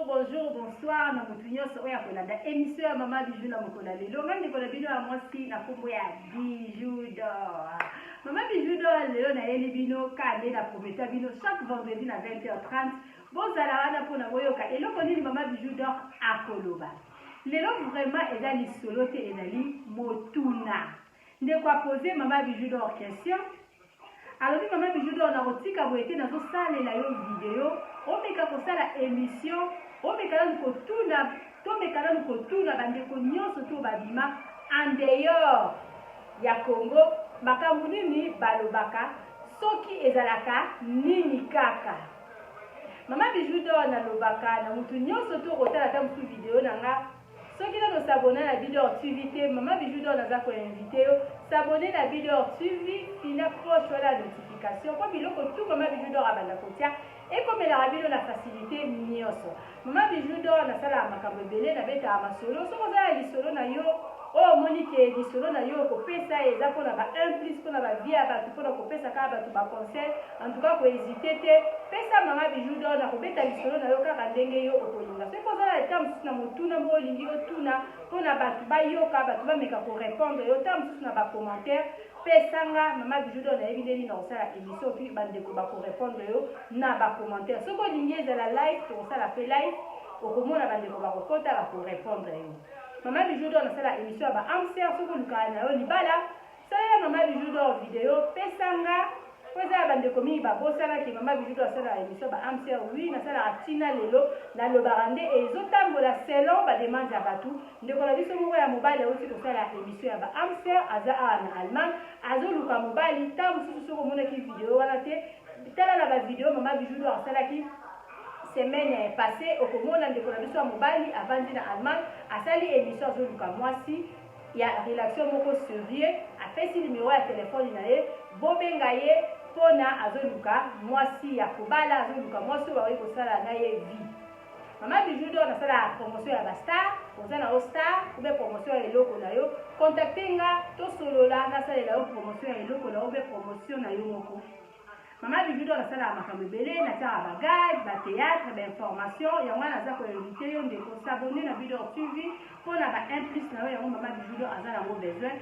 bonjour, bonsoir, na mutunyo so ya kolanda émission ya Mama Bijou na mokola lelo ngandi kola bino ya mwasi na kombo ya Bijou d'or. Mama Bijou d'or lelo na yeli bino kande na prometa bino chaque vendredi na 20h30 bozala wana pona boyoka eloko nini Mama Bijou d'or akoloba. Lelo vraiment ezali solo te ezali motuna. Ndeko poser Mama Bijou d'or question. Alors Mama Bijou d'or na kotika boyete na zo salela yo vidéo. Omeka kosala émission, omeka na kotuna bandeko nyonso to babima en dehors ya Congo makambo nini balobaka soki ezalaka nini kaka. Mama Bijou d'or na lobaka na mutu nyonso to kotala ta mutu vidéo nanga soki na s'abonner na vidéo activité Mama Bijou d'or naza ko invité yo s'abonner na vidéo activité fina proche la notification kwa biloko tout Mama Bijou d'or abanda kotia. Et comme elle a vu la facilité nyonso. Mama Bijou d'or na sala makambo belé na beta masolo so ko za li solo na yo o monike li solo na yo ko pesa eza ko na ba 1 plus ko na ba via ba ko na ko pesa ka ba to ba conseil en tout cas ko hésiter te pesa Mama Bijou d'or na ko beta li solo na yo ka ndenge yo ko linga se ko za la tam na mutuna mo lingi yo tuna ko na ba ba yo ka ba to ba meka ko répondre yo tam na ba commentaire pesanga Mama Bijou d'or na evideni na osala émission puis bande ko ba ko répondre yo na ba commentaire soko lingi za la live to osala pe live okomona bande ko ba ko kota ba ko répondre yo. Mama Bijou d'or na sala émission ba amser soko lukana yo libala sala Mama Bijou d'or vidéo pesanga poza bande ko mi ba bosala ki Mama Bijou d'or sala émission ba amser oui na sala atina lelo na lobarande et zotambola selon ba demande ya batu ndeko la biso moko ya mobile aussi ko sala émission ya ba amser aza na Allemagne azo luka mobile tamu susu soko mona ki vidéo wana te tala na ba vidéo Mama Bijou d'or sala ki semaine passée au komona ndeko na biso mobile avandi na Allemagne asali émission zo luka mwasi ya relation moko sérieux apesi numéro ya téléphone na ye bobenga ye pona azoluka mwasi ya kobala azoluka mwasi wa ko sala na ye vie. Mama Bijou d'or na sala promotion ya ba star ozana o star ou bien promotion ya eloko na yo contacter nga to solola na sala la promotion ya eloko na ou bien promotion na yo moko. Mama Bijou d'or na sala makambo belé na tara bagage ba théâtre ba information ya mwana za ko inviter yo ndeko s'abonner na vidéo TV pona ba 1 plus na yo Mama Bijou d'or azana mo besoin.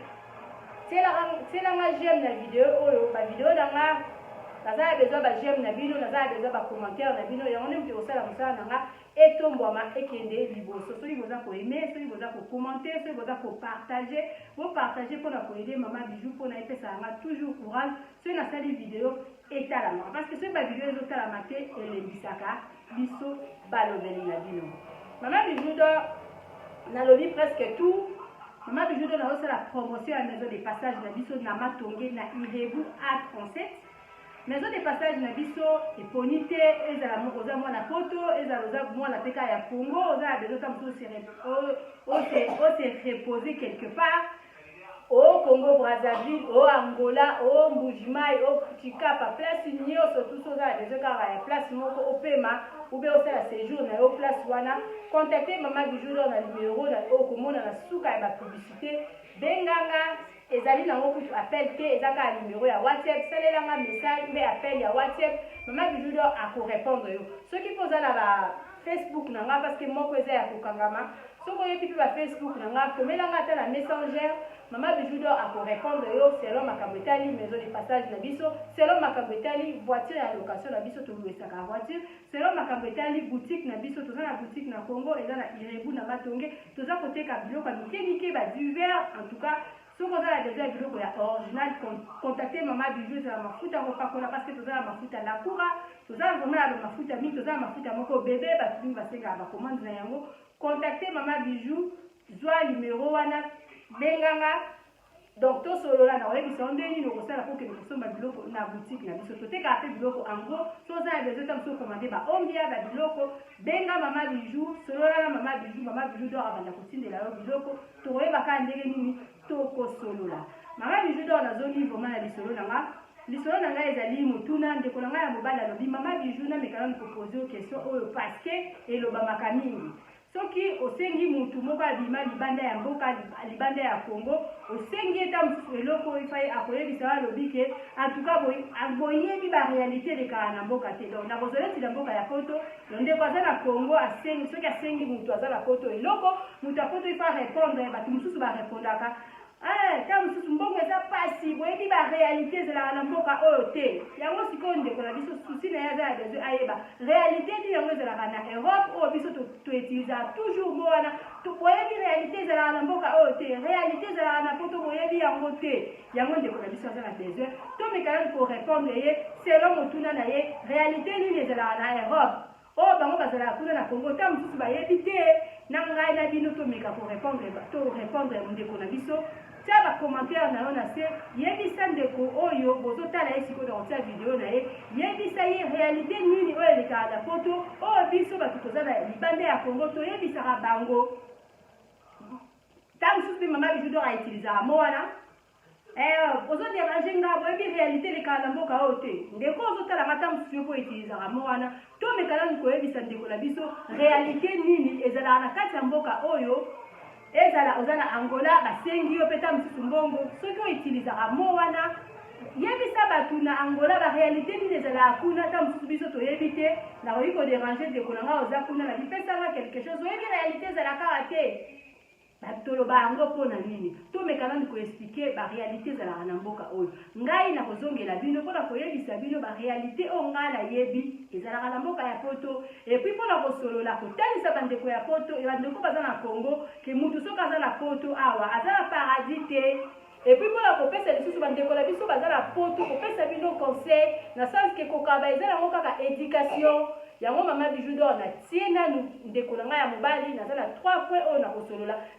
C'est la j'aime la vidéo oyo ba vidéo danga naza besoin ba j'aime na bino naza besoin ba commentaire na bino ya on aime ko sala musala nanga etombwama ekende liboso soki boza ko aimer soki boza ko commenter soki boza ko partager vous partager pour ko aider Mama Bijou pour na epesa nga toujours courage soki na sali vidéo etalama parce que soki ba vidéo ezotalama te elembisaka biso balobeli na bino. Mama Bijou d'or nalobi presque tout. Mama Bijou d'or na la promotion à maison de passage na biso na Matonge na Irebu A37 maison de passage na biso eponite ezala moko za mwana poto ezala za mwana peka ya Congo oza besoin tam so se reposer quelque part au Congo Brazzaville au Angola au Mbujimai au Chikapa place nyonso tout ça za besoin ka ya place moko opema ou bien au la séjour na au place wana contacter Mama Bijou d'or na numéro na okomona na suka ya ba publicité benganga ezali na ngoku appel te ezaka numéro ya WhatsApp salelanga message mais appel ya WhatsApp Mama Bijou d'or ako répondre yo soki poza na ba Facebook nanga parce que moko eza ya kokangama soko yepi pe ba Facebook nanga komelanga ata na Messenger Mama Bijou d'or ako répondre yo selon makambo etali maison de passage na biso selon makambo etali voiture ya location na biso to louesaka voiture selon makambo etali boutique na biso toza na boutique na Congo eza na Irebu na Matonge toza koteka biloko mike ba divers en tout cas si vous avez déjà vu le original, contactez Mama Bijou sur la mafuta parce que vous avez la mafuta la coura, vous avez vraiment la mafuta mi, vous avez la mafuta moko bébé, parce que vous avez la commande na yango. Contactez Mama Bijou, soit numéro wana benganga. Donc to solo là na wale bisonde ni no kosala pour que nous sommes biloko na boutique na biso to teka ape biloko en gros so za besoin tam so commander ba ombia ba biloko benga Mama Bijou solo là Mama Bijou d'or abanda kotindela yo biloko to yeba ka ndenge nini to ko solo là Mama Bijou d'or na zoni vraiment na lisolo nanga ezali mutuna ndeko nanga ya mobala lobi Mama Bijou na mekala ko poser question oyo parce que eloba makamingi soki osengi mutu moko abima libanda ya mboka libanda ya Congo osengi eta mosusu eloko ifai akoyebisa alobi ke en tout cas boyebi baréalité lekala na mboka te donc na bozoleti na mboka ya poto ndeko aza na Congo asengi soki asengi mutu aza na poto eloko mutu ya poto ifa répondre bato mosusu barépondaka ta mosusu mbongo eza pasi boyebi baréalité ezalaka na mboka oyo te yango sikoyo ndeko na biso susi na ye aza na besoin ayeba réalité nini yango ezalaka na Europe oyo biso toutilisaka toujours mo wana boyebi réalité ezalaka na mboka oyo te réalité ezalaka na poto boyebi yango te yango ndeko na biso aza na besoin tomekana korépondre ye selon motuna na ye réalité nini ezalaka na Europe oyo bango bazalaka kuna na Congo ta mosusu bayebi te na ngai na bino tomeka korépondre ndeko na biso tia bacommentaire na yo na se yebisa ndeko oyo bozotala ye sikoyo na kotia video na ye yebisa ye réalité nini oyo elekaka na poto oyo biso bato toza na libanda ya Congo toyebisaka bango ta mosusu mpe mama bijudo autilisaka mo wana ozoderange nga boyebi réalité elekaka na mboka oyo te ndeko ozotalanga ta mosusu yo mpo utilisaka mo wana tomekanani koyebisa ndeko na biso réalité nini ezalaka na kati ya mboka oyo ezala oza na Angola basengi yo peta mosusu mbongo soki outilisaka mo wana yebisa bato na Angola baréalité nini ezalaka kuna ta mosusu biso toyebi te nakoki koderange ndeko na nga oza kuna na bipesanga quelque chose oyebi réalité ezalaka te toloba yango mpona nini tomekanani koexplike baréalité ezalaka na mboka oyo ngai nakozongela bino mpona koyebisa bino baréalité oyo ngai nayebi ezalaka na mboka ya poto epuis mpona kosolola kotalisa bandeko ya poto bandeko baza na Congo ke mutu soki aza na poto awa aza na paradis te epuis mpona kopesa lisusu bandeko na biso baza na poto kopesa bino conseil na sens ke kokaba eza nango kaka éducation yango mama bijudo na tie nanu ndeko na ngai ya mobali naza na 3 points oyo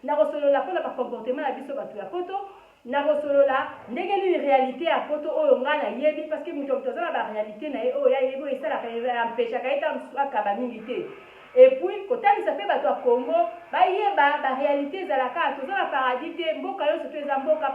nakosolola mpona bacomportement na biso bato ya poto nakosolola ndenge nini réalité ya poto oyo ngai nayebi parce que moto aza na baréalité na ye oyo yayebi oyo esalaka ampeshaka ye ta mosusu akaba mingi te epuis kotalisa mpe bato ya Congo bayeba baréalité ezalaka toza na paradis te mboka nyonso to eza mboka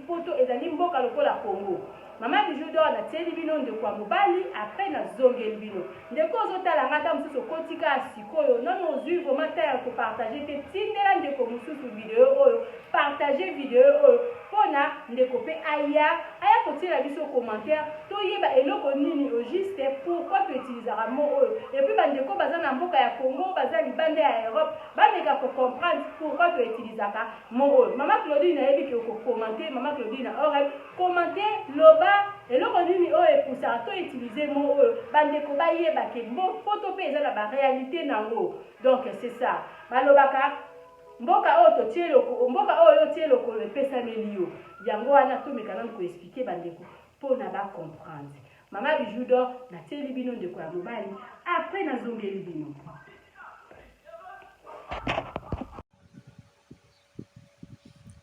poto ezali mboka lokola Congo mama bijudo natieli bino ndeko ya mobali apres nazongeli bino ndeko ozotala nga ta mosusu okotika sikoyo nano ozwi vraimen ta ya kopartage te tindela ndeko mosusu video oyo partage video oyo mpona ndeko mpe aya kotiela biso commentaire toyeba eloko nini au juste pourquoi toutilisaka mo oyo epuis bandeko baza na mboka ya Congo baza libanda ya Europe bameka kocomprendre pourquoi toutilisaka mo oyo mama Claudine nayebi ke okokommente mama Claudine ore kommente loba eloko nini oyo epusaka toutilize mo oyo bandeko bayeba ke poto mpe eza na baréalité nango donc c'est ça balobaka mboka oyo totie lokolo mboka oyo yotie lokolo epesameli yo yango wana tomekanani koexplike bandeko mpona bacomprendre mama bijudo natieli bino ndeko ya mobali apres nazongeli bino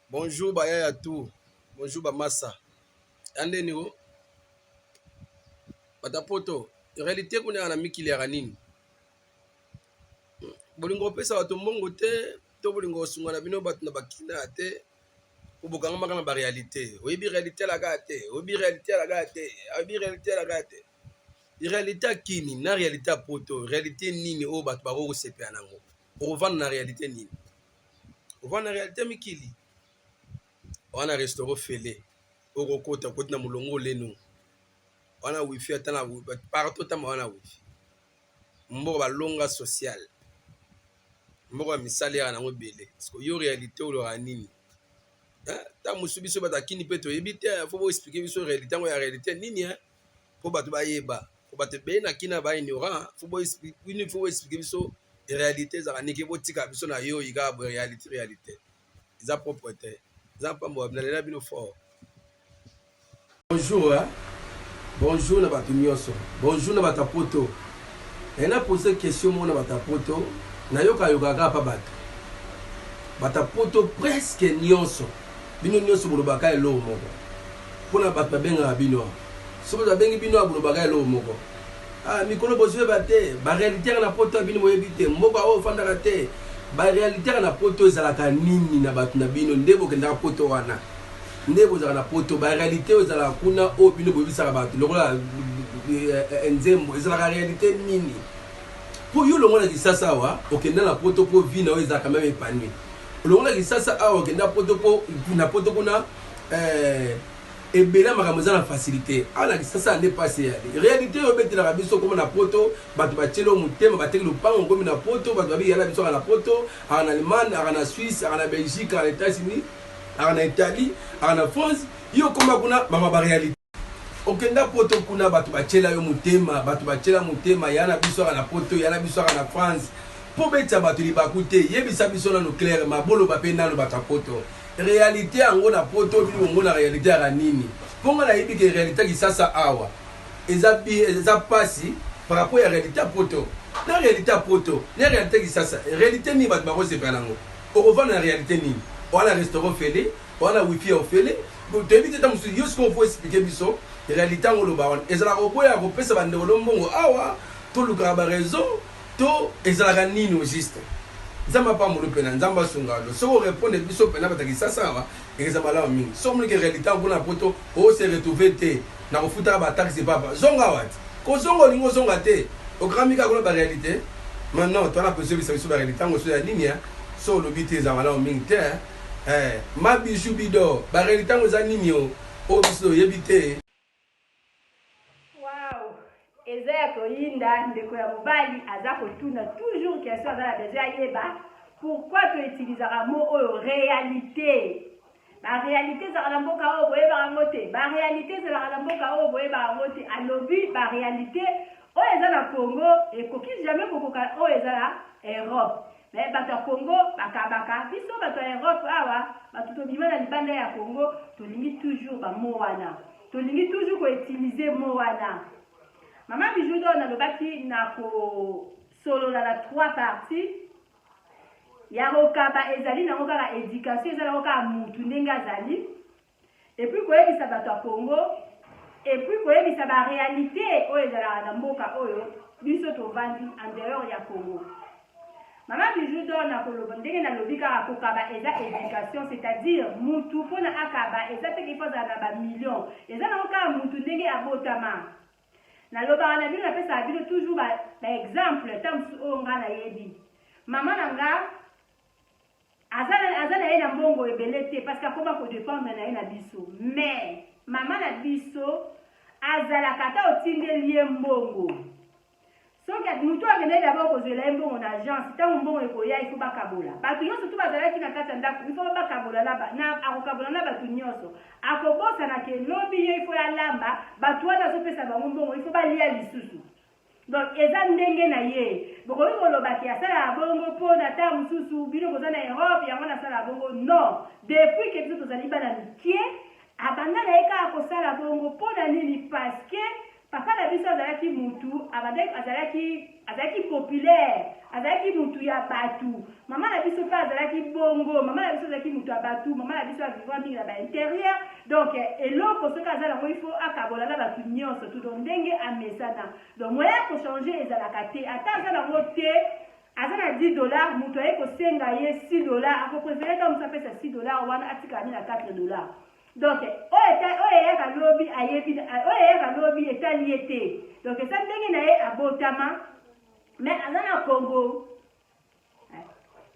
bonjour bayaya tu bonjour bamasa yandeni o batapoto réalité kuna na mikili ya nini bolingo opesa bato mbongo te to bolingo osunga na bino bato na bakina te obokanga maka na baréalité oyebi réalité alaka te oyebi réalité alaka te oyebi réalité alaka te réalité akini na réalité apoto réalité nini oyo bato bakokosepela nango okovanda na réalité nini ovanda na réalité mikili wana restaurant fele okokota koti na molongo oleno wana wifi ata na partout tama wana wifi mboka balonga social mboka misala nango ebele parce que yo réalité oloka nini ta mosusu biso bato akini mpe toyebi te fo boexplike biso réalité yango ya réalité nini mpo bato bayeba po bato ebele na kina baignorant fo boexplike biso réalité ezaka niki botika biso na yo yika bo réalité eza propre te eza mpambo nalela bino fort bonjour na bato nyonso bonjour na bato poto ena pose question mona bato poto nayokayokaka pa bato poto presque nyonso bino nyonso bolobaka eloko moko mpona bato babengaka bino soki babengi bino bolobaka eloko moko mikolo bozweba te baréalité na poto ya bino boyebi te mboka oyo ofandaka te baréalité na poto ezalaka nini na bato na bino nde bokendaka poto wana nde bozalaka na poto baréalité oyo ezalaka kuna oyo bino boyebisaka bato lokola nzembo ezalaka réalité nini pour yo longo na kisasa wa okenda na poto po vie na oza quand même épanoui longo na kisasa awa okenda poto po na poto kuna ebela makambo eza na facilité ala kisasa ande passé yali réalité oyo betelaka biso koma na poto bato batielo motema bateki lopango ngomi na poto bato babi yala biso aka na poto aka na Allemagne aka na Suisse aka na Belgique aka na États-Unis aka na Italie aka na France yo koma kuna mama ba réalité okenda poto kuna bato batiela yo motema bato batiela motema yana biso aka na poto yana biso aka na France po beta bato libaku te yebisa biso nano clair mabolo bape nano bato ya poto réalité yango na poto bilongo na réalité ya nini ponga na yebi ke réalité kisasa awa eza pasi par rapport à réalité poto na réalité poto na réalité kisasa réalité ni bat bako sepela ngo on na réalité ni on a restaurant fêlé on a wifi au fêlé donc tu évite ta musu yo ce qu'on faut expliquer biso réalité ngo lo ba ezala ko boya ko pesa bande ko mbongo awa to luka ba raison to ezala nini au juste nzamba pa mulu pena nzamba sungalo so répondre biso pena bataki sasa wa ezaba la mingi so mulu ke réalité ngona poto o se retrouver te na ko futa ba taxi papa zonga wat ko zongo lingo zonga te o gramika ko ba réalité maintenant toi na besoin biso ba réalité ngo so ya nini so lo biti ezaba la mingi te ma bijou bido ba réalité ngo za nini o biso yebite eza ya koyinda ndeko ya mobali aza kotuna toujours question aza na besoin ayeba pourquoi toutilisaka mot oyo réalité baréalité ezalaka na mboka oyo boyebaka yango te baréalité ezalaka na mboka oyo boyebaka yango te alobi baréalité oyo eza na Congo ekoki jamais kokoka oyo eza na Europe mais bato ya Congo bakabaka biso bato ya Europe awa bato tobima na libanda ya Congo tolingi toujours bamo wana tolingi toujours koutilize mo wana. Maman Bijou donne le baki na ko solo la 3 parties. Ya rokaba ezali na roka éducation ezali roka mutu ndenga zali. Et puis koyebisa bato ya Congo et puis koyebisa ba réalité oyo ezala na mboka oyo biso to vandi en dehors ya Congo. Maman Bijou donne na koloba ndenge na lobika kokaba eza éducation c'est-à-dire mutu pona akaba eza te kifa za na ba millions. Eza na roka mutu ndenge abotama. Na loba na bino na pesa bino toujours ba exemple tam so nga na yebi mama nanga azana ina mbongo ebelete parce que koma ko dépendre na ina biso mais mama na biso azala kata otindeli ye mbongo so que mutu agene d'abord kozela mbongo na agence tant mbongo ekoya il faut bakabola batu nyonso tu bazala ki na kata ndako il faut bakabola na akokabola na batu nyonso akobosa na ke lobi ye il faut ya lamba batu wana so pesa bango mbongo il faut balia lisusu donc eza ndenge na ye bokoyi koloba ki asala bongo po na ta mususu bino koza na Europe yango na sala bongo non depuis que biso tozali bana mikie abanda na eka akosala bongo po na nini parce que papa na biso azalaki mutu azalaki populaire azalaki mutu ya batu mama na biso pa azalaki bongo mama na biso azalaki mutu ya batu mama na biso avivwa mingi na ba intérieur donc eloko soki azala ngo il faut akabola na batu nyonso tu donc ndenge amesana donc moyen ko changer ezalaka te ata azala ngo te azana $10 mutu aye kosenga ye $6 akoprefere ka mutu apesa $6 wana atikani na $4 donc oyo yaka lobi ayebi oyo yaka lobi etali ete donc ça ndenge na ye abotama mais azana Congo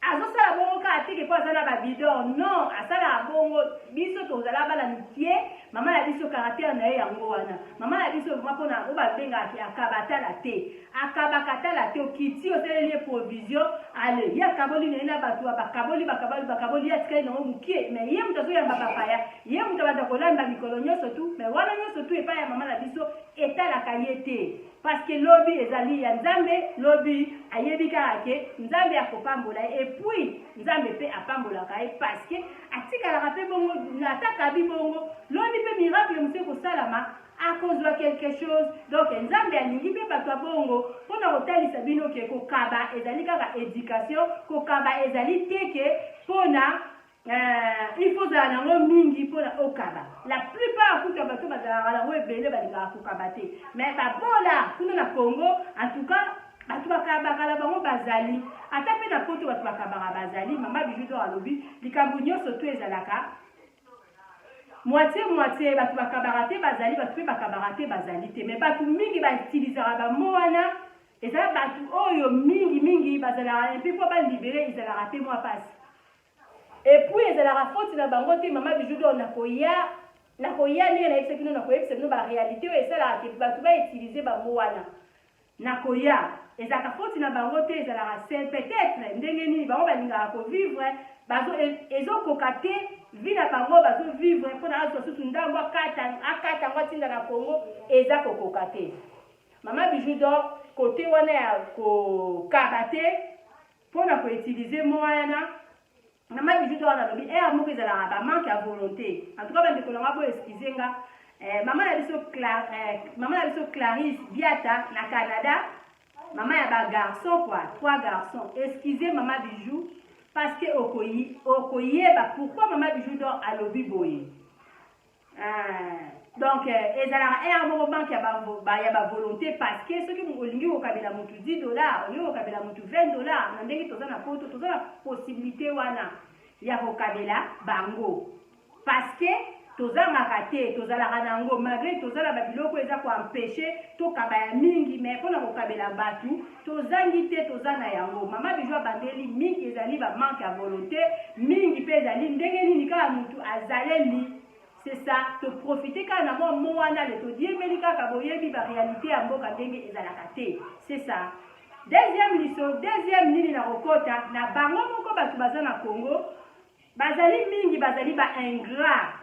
azosala bongo ka atiki po azala babidon non asala bongo biso tozala bala mikie mama na biso caractère na ye yango wana mama na biso mpona o babengaki akabatala te akabakatala te okiti oseleli provision ale ye akaboli na ye na bato bakaboli ya tikali nango mokie mais ye moto azoyamba papaya ye moto abanda kolanda mikolo nyonso tu mais wana nyonso tu epai ya mama na biso etalaka ye te parce que lobi ezali ya nzambe lobi ayebi kaka ke nzambe akopambola et puis nzambe pe apambolaka ye parce que atikalaka pe bongo atakabi bongo lobi pe miracle mosu kosalama akozwa quelque chose donc nzambe alingi pe bato ya bongo mpona kotalisa bino ke kokaba ezali kaka éducation kokaba ezali te ke mpona il faut zala nango mingi mpona okaba la plupart kuta bato bazalaka nango ebele balingaka kokaba te mais babola kuna na Congo en tout cas bato bakabaka na bango bazali ata mpe na poto bato bakabaka bazali mama Bijou to alobi likambo nyonso to ezalaka moitié bato bakabaka te bazali bato mpe bakabaka te bazali te mais bato mingi bautilisaka bamo wana ezala bato oyo oyo mingi bazalaka mpe mpo balibere ezalaka te mwa pasi epuis ezalaka foti na bango te mama bijudo nakoya ndenge nayebisa bino nakoyebisa bino baréalité oyo esalaka te bato bautilize bango wana nakoya ezalaka foti na bango te ezalaka se peut-être ndenge nini bango balingaka kovivre ezokoka te vi na bango bazovivre mpona azwa susu ndambo akata yango atinda na Congo eza kokoka te mama bijudo kote wana ya kokaba te mpona koutilize mowana mama bijudo wana lobi moko ezalaka bamanque ya volonté en tout cas bandeko nanga bo excuse nga mama na biso Clarisse Biata na Canada mama ya bagarçon quoi 3 garçons excusez mama bijou parce que okoyeba pourquoi mama bijudo alobi boye donc ezalaka moko banque ya bavolonté parce que soki olingi kokabela motu $10 olingi kokabela motu $20 na ndenge toza na poto toza na possibilité wana ya kokabela bango parce que tozangaka te tozalaka nango malgré tozala babiloko eza koampeshe tokaba ya mingi mais mpona kokabela batu tozangi te toza na yango mama bijou abandeli mingi ezali bamanque ya volonté mingi mpe ezali ndenge nini kaka motu azaleli c'est ça toprofite kaka na mo wana le todiemeli kaka boyebi baréalité ya mboka ndenge ezalaka te c'est ça deuxième nini na kokota na bango moko bato baza na Congo bazali mingi bazali baingrat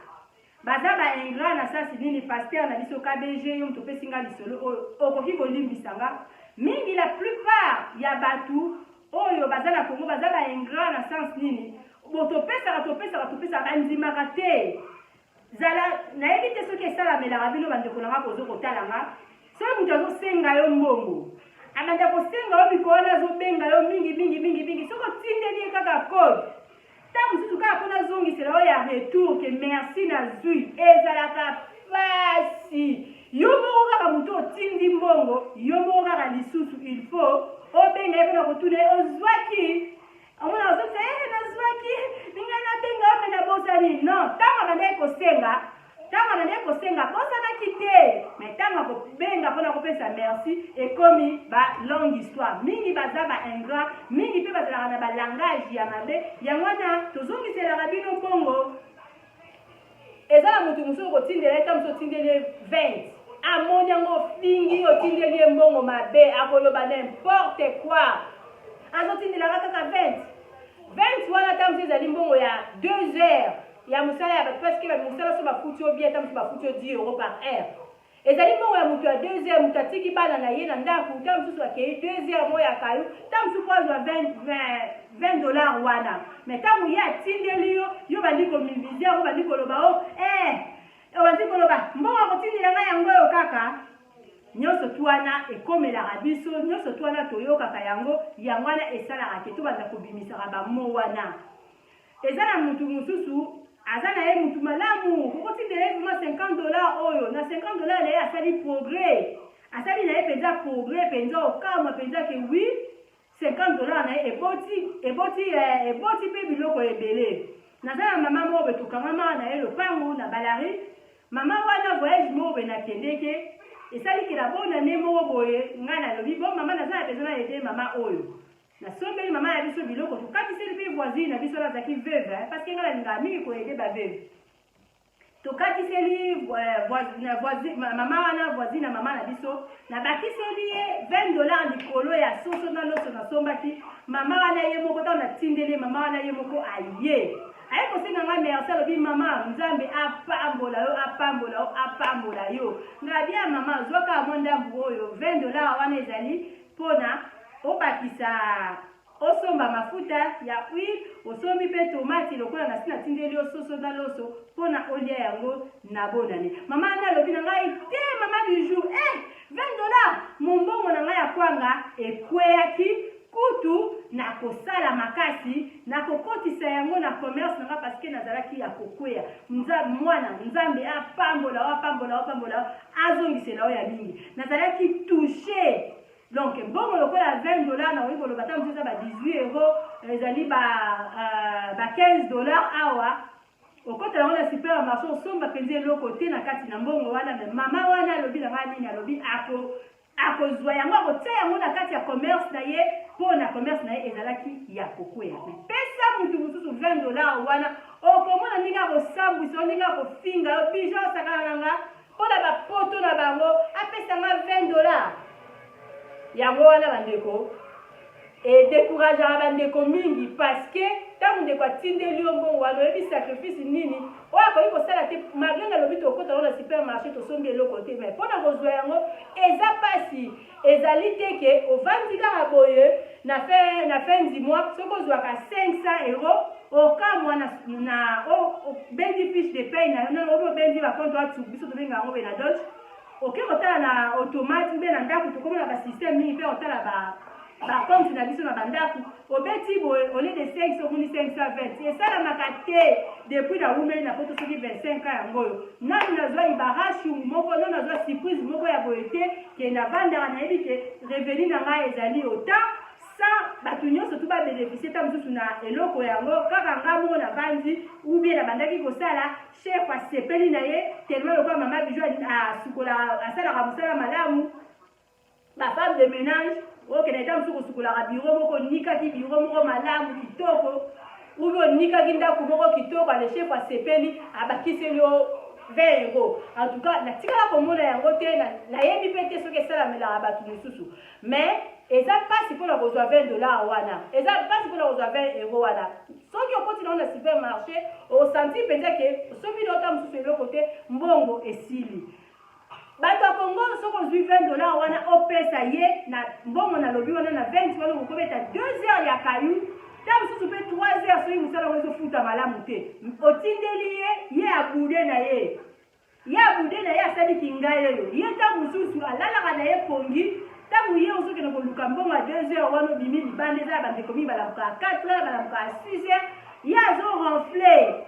baza baingrat na sasi nini paster na biso KBG yo moto opesinga lisolo okoki kolimbisanga mingi la plupart ya batu oyo baza na Congo baza baingrat na sens nini topesaka bandimaka te zala nayebi te soki esalamelaka bino bandeko nanga kozo kotalanga soki moto azosenga yo mbongo amanda kosenga yo mikolo azobenga yo mingi soki otindeli ye kaka code ta mosusu kaka mpona zongisela oyo ya retour ke merci nazwi ezalaka pasi yo moko kaka moto otindi mbongo yo moko kaka lisusu il faut obenga ye mpona kotuna ye ozwaki omona ozosa nazwaki ninga nabenga ome na bosani non ntango nande kosenga bosanaki te mais ntango akobenga mpona kopesa merci ekomi longue histoire mingi baza baingrat mingi mpe bazalaka na balangage ya mabe yango wana tozongiselaka bino mbongo eza na motu mosusu okotindela eta mosusu otindeli 20 amoni yango fingi otindeli ye mbongo mabe akoloba n'importe quoi azotindelaka kaka 20 wana ta mosusu ezali mbongo ya 2 heures ya mosala ya bato parce que mosala so bafuti yo bien ta mosusu bafuti yo 10 € par heure ezali mbongo ya moto ya 2 heures moto atiki bana na ye na ndako ta mosusu akei 2 heures mo ya kayo ta mosusu po azwa $20 wana mais ntango ye atindeli yo bandi komimize yango bandi koloba bandi koloba mbongo akotindela ngai yango oyo kaka nyonso tu wana ekomelaka biso nyonso tu wana toyokaka yango wana esalaka ke tobanda kobimisaka bamo wana eza na mutu mosusu aza na ye mutu malamu kokotindela ye vraimen $50 oyo na $50 na ye asali progrès asali na ye mpenza progrès mpenza okamwa mpenza ke wi $50 na ye eboti mpe biloko ebele naza na mama moko betokangama na ye lopango na balari mama wana voyage moko be nakendeke esalikela bona ne moko boye ngai nalobi bo mama naza na besoin na ede mama oyo nasombeli mama na biso biloko tokatiseli mpe voisine na biso nazalaki veuve parce que ngai nalingaka mingi koyede baveuve tokatiseli mama wana voisine na mama na biso nabakiseli ye $20 likolo ya soso na loso nasombaki mama wana ye moko ntango natindeli mama wana ye moko aye aye kosenga ngai merci alobi mama nzambe apambola yo ngabi ya mama zwaka mwa ndambu oyo $20 wana ezali mpona obakisa osomba mafuta ya huile osombi mpe tomati lokola nasi natindeli yo soso na loso mpona olia yango na bonane mama wana alobi na ngai te mama du jour $20 mombongo na ngai ya kwanga ekweyaki kutu na kosala makasi na kokotisa yango na commerce nanga parce que nazalaki ya kokweya mwana nzambe apambola azongisela oyo ya mingi nazalaki touché donc mbongo lokola $20 na oyi koloba ta mosusu eza ba 18 €, ezali ba $15 awa okotela ngo na supermarché osomba mpenza eloko te na kati na mbongo wana me mama wana alobi na ngai nini alobi akozwa yango akotia yango na kati ya commerce na ye mpo na commerce na ye ezalaki ya kokwea. Pesa mutu mosusu $20 wana okomona ndenge akosambwisa ndenge akofinga yo bijo osakana nanga mpo na bapoto na bango apesanga $20. Yango wana bandeko edécourageaka bandeko mingi parce que ntango ndeko atindeli yo mbongo wana oyebi sacrifice nini oyo akoki kosala te malgré nalobi tokota ngo na supermarché tosombi eloko te mais mpo na kozwa yango eza pasi ezali te ke ovandi kaka boye na fin du mois soki ozwaka €500 okamwa na obendi fiche de paye na yo obi obendi bakonto atu biso tobenga yango be na dodge oke kotala na automate mpe na ndako tokomona basystème mingi mpe otala bakonte na biso na bandako obeti boye au lieu de 5 omoni 520 esalamaka te depuis na wumeli na poto soki 25 ans yango oyo nani nazwa ibarashi moko nani nazwa surprise moko ya boye te ke navandaka nayebi ke revenu na ngai ezali autant sans bato nyonso tu babénéficie ta mosusu na eloko yango kaka nga moko na bandi ubie na bandaki kosala chef asepeli na ye tellement lokola mama bijo asukola asalaka mosala malamu bafemme de ménage okende ta mosusu kosukolaka biro moko nikaki biro moko malamu kitoko ubi onikaki ndako moko kitoko ale chef asepeli abakiseli yo €20. En tout cas natikala komona yango te nayebi mpe te soki esalamelaka bato mosusu mais eza mpasi mpona kozwa $20 wana eza mpasi mpona kozwa €20 wana soki okoti nango na supermarché osanti mpenza ke osomi lota mosusu eloko te mbongo esili bato ya Congo soki ozwi $20 wana opesa ye na mbongo nalobi wana na 20 wana okobeta 2 heures ya kayu ta mosusu mpe 3 heures soki mosala ngo ezofuta malamu te otindeli ye abude na ye asaliki ngai oyo ye ta mosusu alalaka na ye pongi ntango ye ozokende koluka mbongo ya 2 heures wana obimi libanda eza ya bandeko mingi balamuka 4 heures balamuka 6 heures ye azorenfle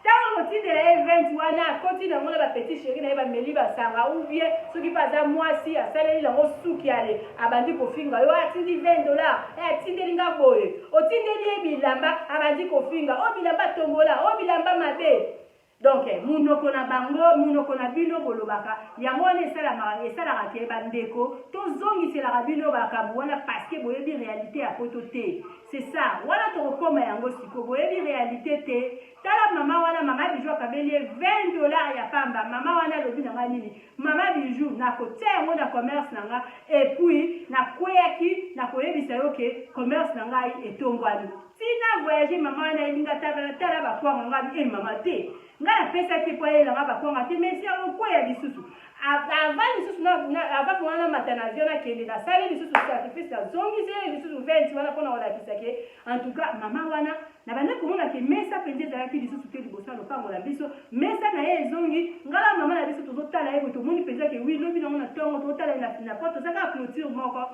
ntango kotindela ye 20 wana akoti nango na bapetit chéri na ye bameli basanga ubie soki mpe aza mwasi asaleli nango suki ale abandi kofinga yo atindi $20 atindeli nga boye otindeli ye bilamba abandi kofinga o bilamba tombola o bilamba mabe donc munoko na bango munoko na bino bolobaka yango wana esalaka te bandeko tozongiselaka bino bakambo wana parce que boyebi réalité ya poto te c'est ça wana tokokoma yango siko boyebi réalité te tala mama wana mama bijou akabeli ye $20 ya pamba mama wana alobi nanga nini mama bijou nakotia yango na commerce na nga epuis nakweyaki nakoyebisa yo ke commerce na ngai etombwani tina voyage mama wana elinga tala bakwanga nga mama te nga napesaki po ayelanga bakwanga te mesi okweya lisusu ava lisusu ava wana mata na avion nakende nasali lisusu sacrifice azongisi ye lisusu 20 wana mpona kolakisaki en tout cas mama wana na bande komona ke mesa mpenza ezalaki lisusu te liboso ya lopango na biso mesa na ye ezongi ngala mama na biso tozotala ye boye tomoni mpenza ke wi lobi nango na ntongo tozotala ye na poto tozaka clôture moko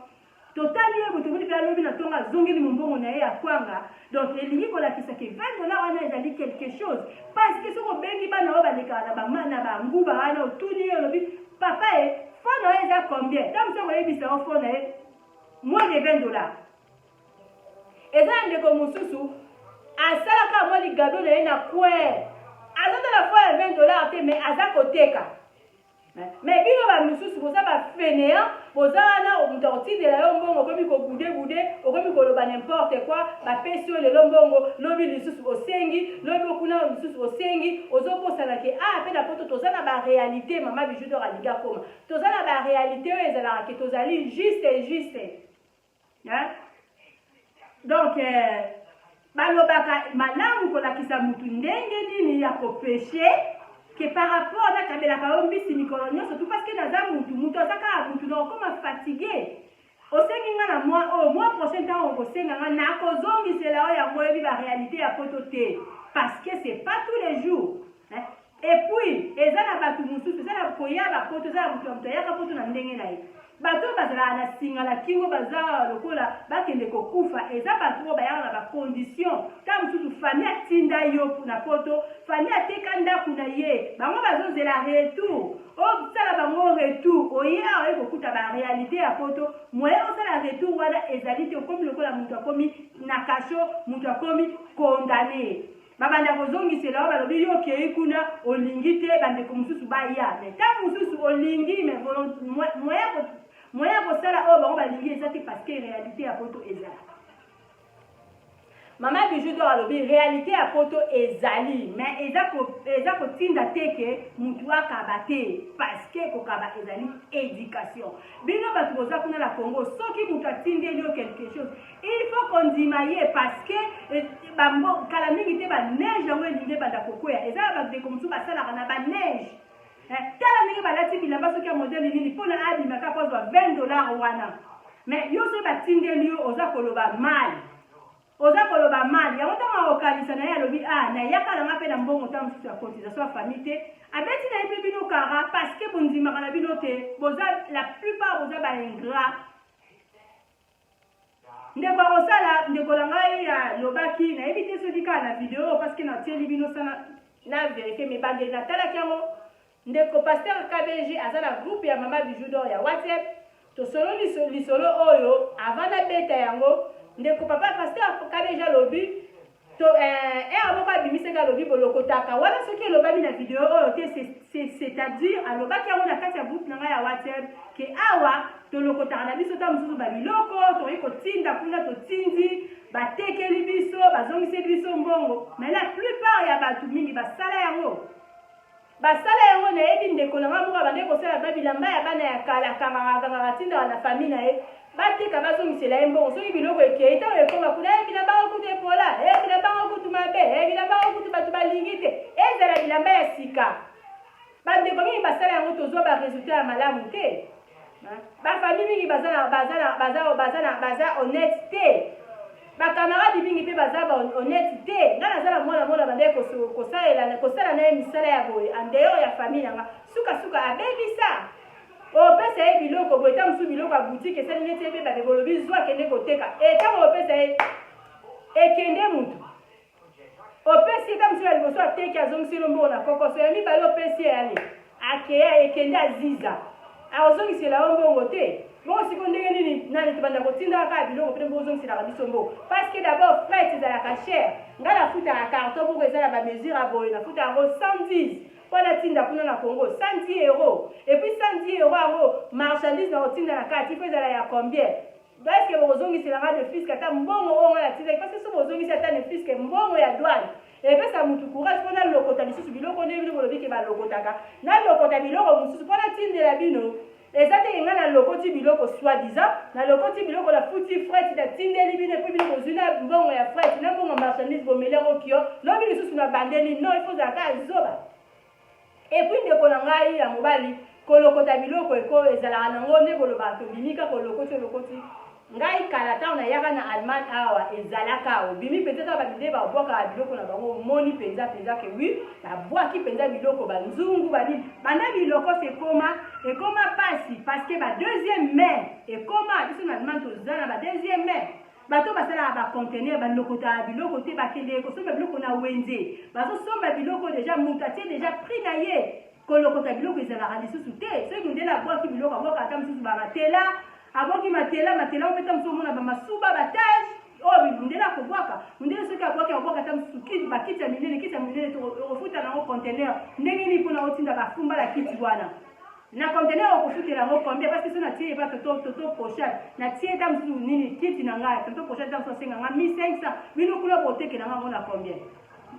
totali ye boye tomoni mpe alobi na ntongo azongeli mombongo na ye ya kwanga donc elingi kolakisa ke $20 wana ezali quelque chose parce que soki obengi bana oyo balekaka na banguba wana otuni ye olobi papa ye fond na ye eza combien ntango soki oyebisa yo fond na ye moins de $20 eza na ndeko mosusu asalaka mwa ligado na ye na kwere azotala fond ya $20 te mais aza koteka mais bino bamisusu boza bafenéant boza wana moto akotindela yo mbongo okomi kobude okomi koloba n'importe quoi bapesi yo lelo mbongo lobi lisusu osengi lobi okuna lisusu osengi ozoposana ke mpe na poto toza na baréalité mama bijou dor alingi akoma toza na baréalité oyo ezalaka ke tozali juste donc balobaka malamu kolakisa mutu ndenge nini ya kopeshe que par rapport à kabelaka yo mbisi mikolo nyonso tout parce que naza mutu azaka mutu na okoma fatigué osengi nga na mois prochain ntango okosenga nga nakozongisela oyo yango oyebi baréalité ya poto te parce que c'est pas tous les jours et puis eza na bato mosusu eza na koyaba poto eza na moto ayaka poto na ndenge na ye bato bazalaka na singa na kingo baza lokola bakende kokufa eza bato oyo bayaka na bacondition ta mosusu fami atinda yo na poto fami ateka ndako na ye bango bazozela retour osala bango retour oya oye kokuta baréalité ya poto moye osala retour wana ezali te okomi lokola moto akomi na kasho moto akomi condamné babanda kozongisela oyo balobi yo okei kuna olingi te bandeko mosusu baya me ta mosusu olingi me moyen kosala oyo bango balingi eza te parce que réalité ya poto ezalaka. Mama Bijou d'Or alobi réalité ya poto ezali mais eza kotinda te ke mutu akaba te parce que kokaba ezali éducation. Bino bato boza kuna na Congo soki mutu atindeli yo quelque chose il faut kondima ye parce que kala mingi te baneige yango elingi banda kokwea eza bandeko mosusu basalaka na baneige tala ndenge balati bilamba soki ya modele nini mpona abimaka kozwa $20 wana mais yo soki batindeli yo oza koloba mali oza mali yango ntango akokanisa na ye alobi na yaka nanga mpe na mbongo ntango mosusu ya cotisation ya famille te abeti na ye mpe bino kara parce que bondimaka na bino te boza la plupart boza baingrat. Ndeko akosala ndeko na ngai alobaki nayebi te soki kaka na video parce que natieli bino sana na vérité mais bande natalaki yango ndeko Pasteur KBG aza na groupe ya Mama Bijou d'Or ya WhatsApp tosolo lisolo oyo avant na beta yango ndeko papa Pasteur KBG alobi moko abimisaka alobi bolokotaka wana soki elobami na video oyo te c'est-à-dire alobaki yango na kati ya groupe na ngai ya WhatsApp ke awa tolokotaka na biso ta mosusu babiloko toyi kotinda kuna totindi batekeli biso bazongiseli biso mbongo mais la plupart ya bato mingi basala yango nayebi ndeko na ngai moko bande kosala babilamba ya bana ya kala kangaka tindaka na famille na ye bateka bazongisela ye mbongo soki biloko ekei ntango ekoma kuna bilamba okutu epola bilamba okutu mabe bilamba okutu bato balingi te ezala bilamba ya sika bandeko mingi basala yango tozwa baresultat ya malamu te bafamille mingi baza honnête te bakamaradi mingi mpe baza honnête te nga naza na mwana bande kosala na ye misala ya boye andeyoro ya famille yanga sukasuka abebisa opesa ye biloko boye ta mosusu biloko ya boutique esali neti ebeba pe bolobi zwa akende koteka etango opesa ye ekende mutu opesi ye ta mosusu ya liboso ateki azongiselo mbongo na kokoso ya mibale opesi ye yale akeya ekende aziza azongisela yo mbongo te bongo siko ndenge nini nani tobanda kotindaka kaka biloko mpe bozongiselaka biso mbongo parce que d'abord fret ezalaka cher nga nafutaka carton moko eza na bamesure ya boye nafuta yango 110 mpo natinda kuna na Congo 110 euros et puis 110 euros yango marchandise na kotinda na kati mpo ezala ya combien est-ce que bozongiselanga de fiske ata mbongo oyo nga natindaki parce que so bozongisi ata ne fiske mbongo ya douane epesa mutu courage mpo nalokota lisusu biloko nde bino bolobiki balokotaka nalokota biloko mosusu mpo natindela bino eza te nga nalokoti biloko soi-disant nalokoti biloko na futi fret natindeli bino epuis bino bozwi na mbongo ya fret na mbongo marchandise bomelengo kio lobi lisusu na bandeli no ifozalaka azoba epuis ndeko na ngai ya mobali kolokota biloko eko ezalaka nango nde bolobaka tobimika kolokoti ngai kala ntango nayaka na Allemagne awa ezalaka obimi peut-être babide babwakaka biloko na bango moni mpenza ke wi babwaki mpenza biloko banzungu banini banda biloko ekoma pasi parce que badeuxième main ekoma biso na Allemagne toza na badeuxième main bato basalaka bacontener balokotaka biloko te bakende kosomba biloko na wenze bazosomba biloko deja mutu atie deja prix na ye kolokota biloko ezalaka lisusu te soki ndele abwaki biloko abwaka ata mosusu bamatela aboki matela opeta mosusu omona bamasuba batage oyo mundele akobwaka mundele soki abwaki ata mosusu bakiti ya minene okofuta nango contener ndenge nini mpona otinda bafumba la kiti wana na contener okofutela yango combien parce que so natie eba toto pochade natie ata mosusu nini kiti na ngai toto pochade ata mosusu asenganga 1500 bino kuna botekela yango na combien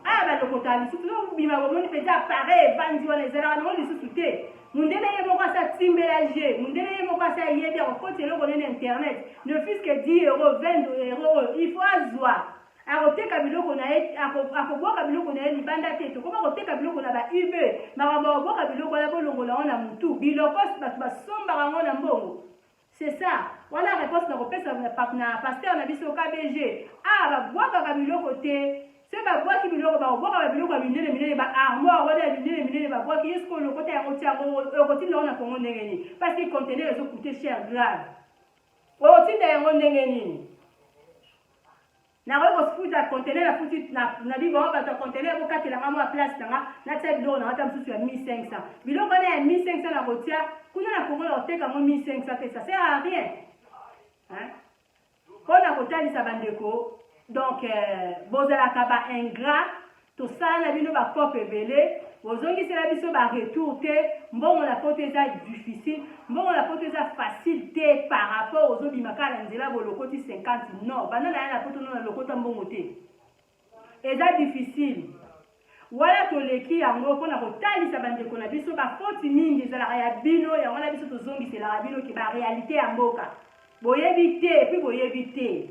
balokota lisusu obima bomoni mpenza appareil evandi wana ezalaka nango lisusu te mundele ye moko asa timbela je mundele ye moko asa yebi akokoti eloko nene internet ne fiske 10 euros 20 euros il faut azwa akoteka biloko na ye akobwaka biloko na ye libanda te tokoma koteka biloko na baub makambo akobwaka biloko wana bolongola ngo na mutu biloko bato basombaka ngo na mbongo c'est ça wana réponse nakopesa na pasteur na biso KBG babwakaka biloko te se babwaki biloko bakobwaka biloko ya minene baarmoire wana ya minene babwaki yesko olokota yango ti yango okotinda yango na Congo ndenge nini parce que conteneur ezokute cher grave okotinda yango ndenge nini nakoki kofuta conteneur nafuti na bibango bato ya conteneur bokatelanga mwa place nanga natia biloko nanga ta mosusu ya 1500 biloko wana ya 1500 nakotia kuna na Congo nakoteka yango 1500 te ça sert à rien mpo na kotalisa bandeko donc bozalaka baingrat tosala na bino bakope ebele bozongisela biso baretour te mbongo na poto eza difficile mbongo na poto eza facile te par rapport ozobimaka na nzela bolokoti 50 non banda na ya na poto no na lokota mbongo te eza difficile wala toleki yango mpona kotalisa bandeko na biso bafoti mingi ezalaka ya bino yango na biso tozongiselaka bino ke barealité ya mboka boyebi te epuis boyebi te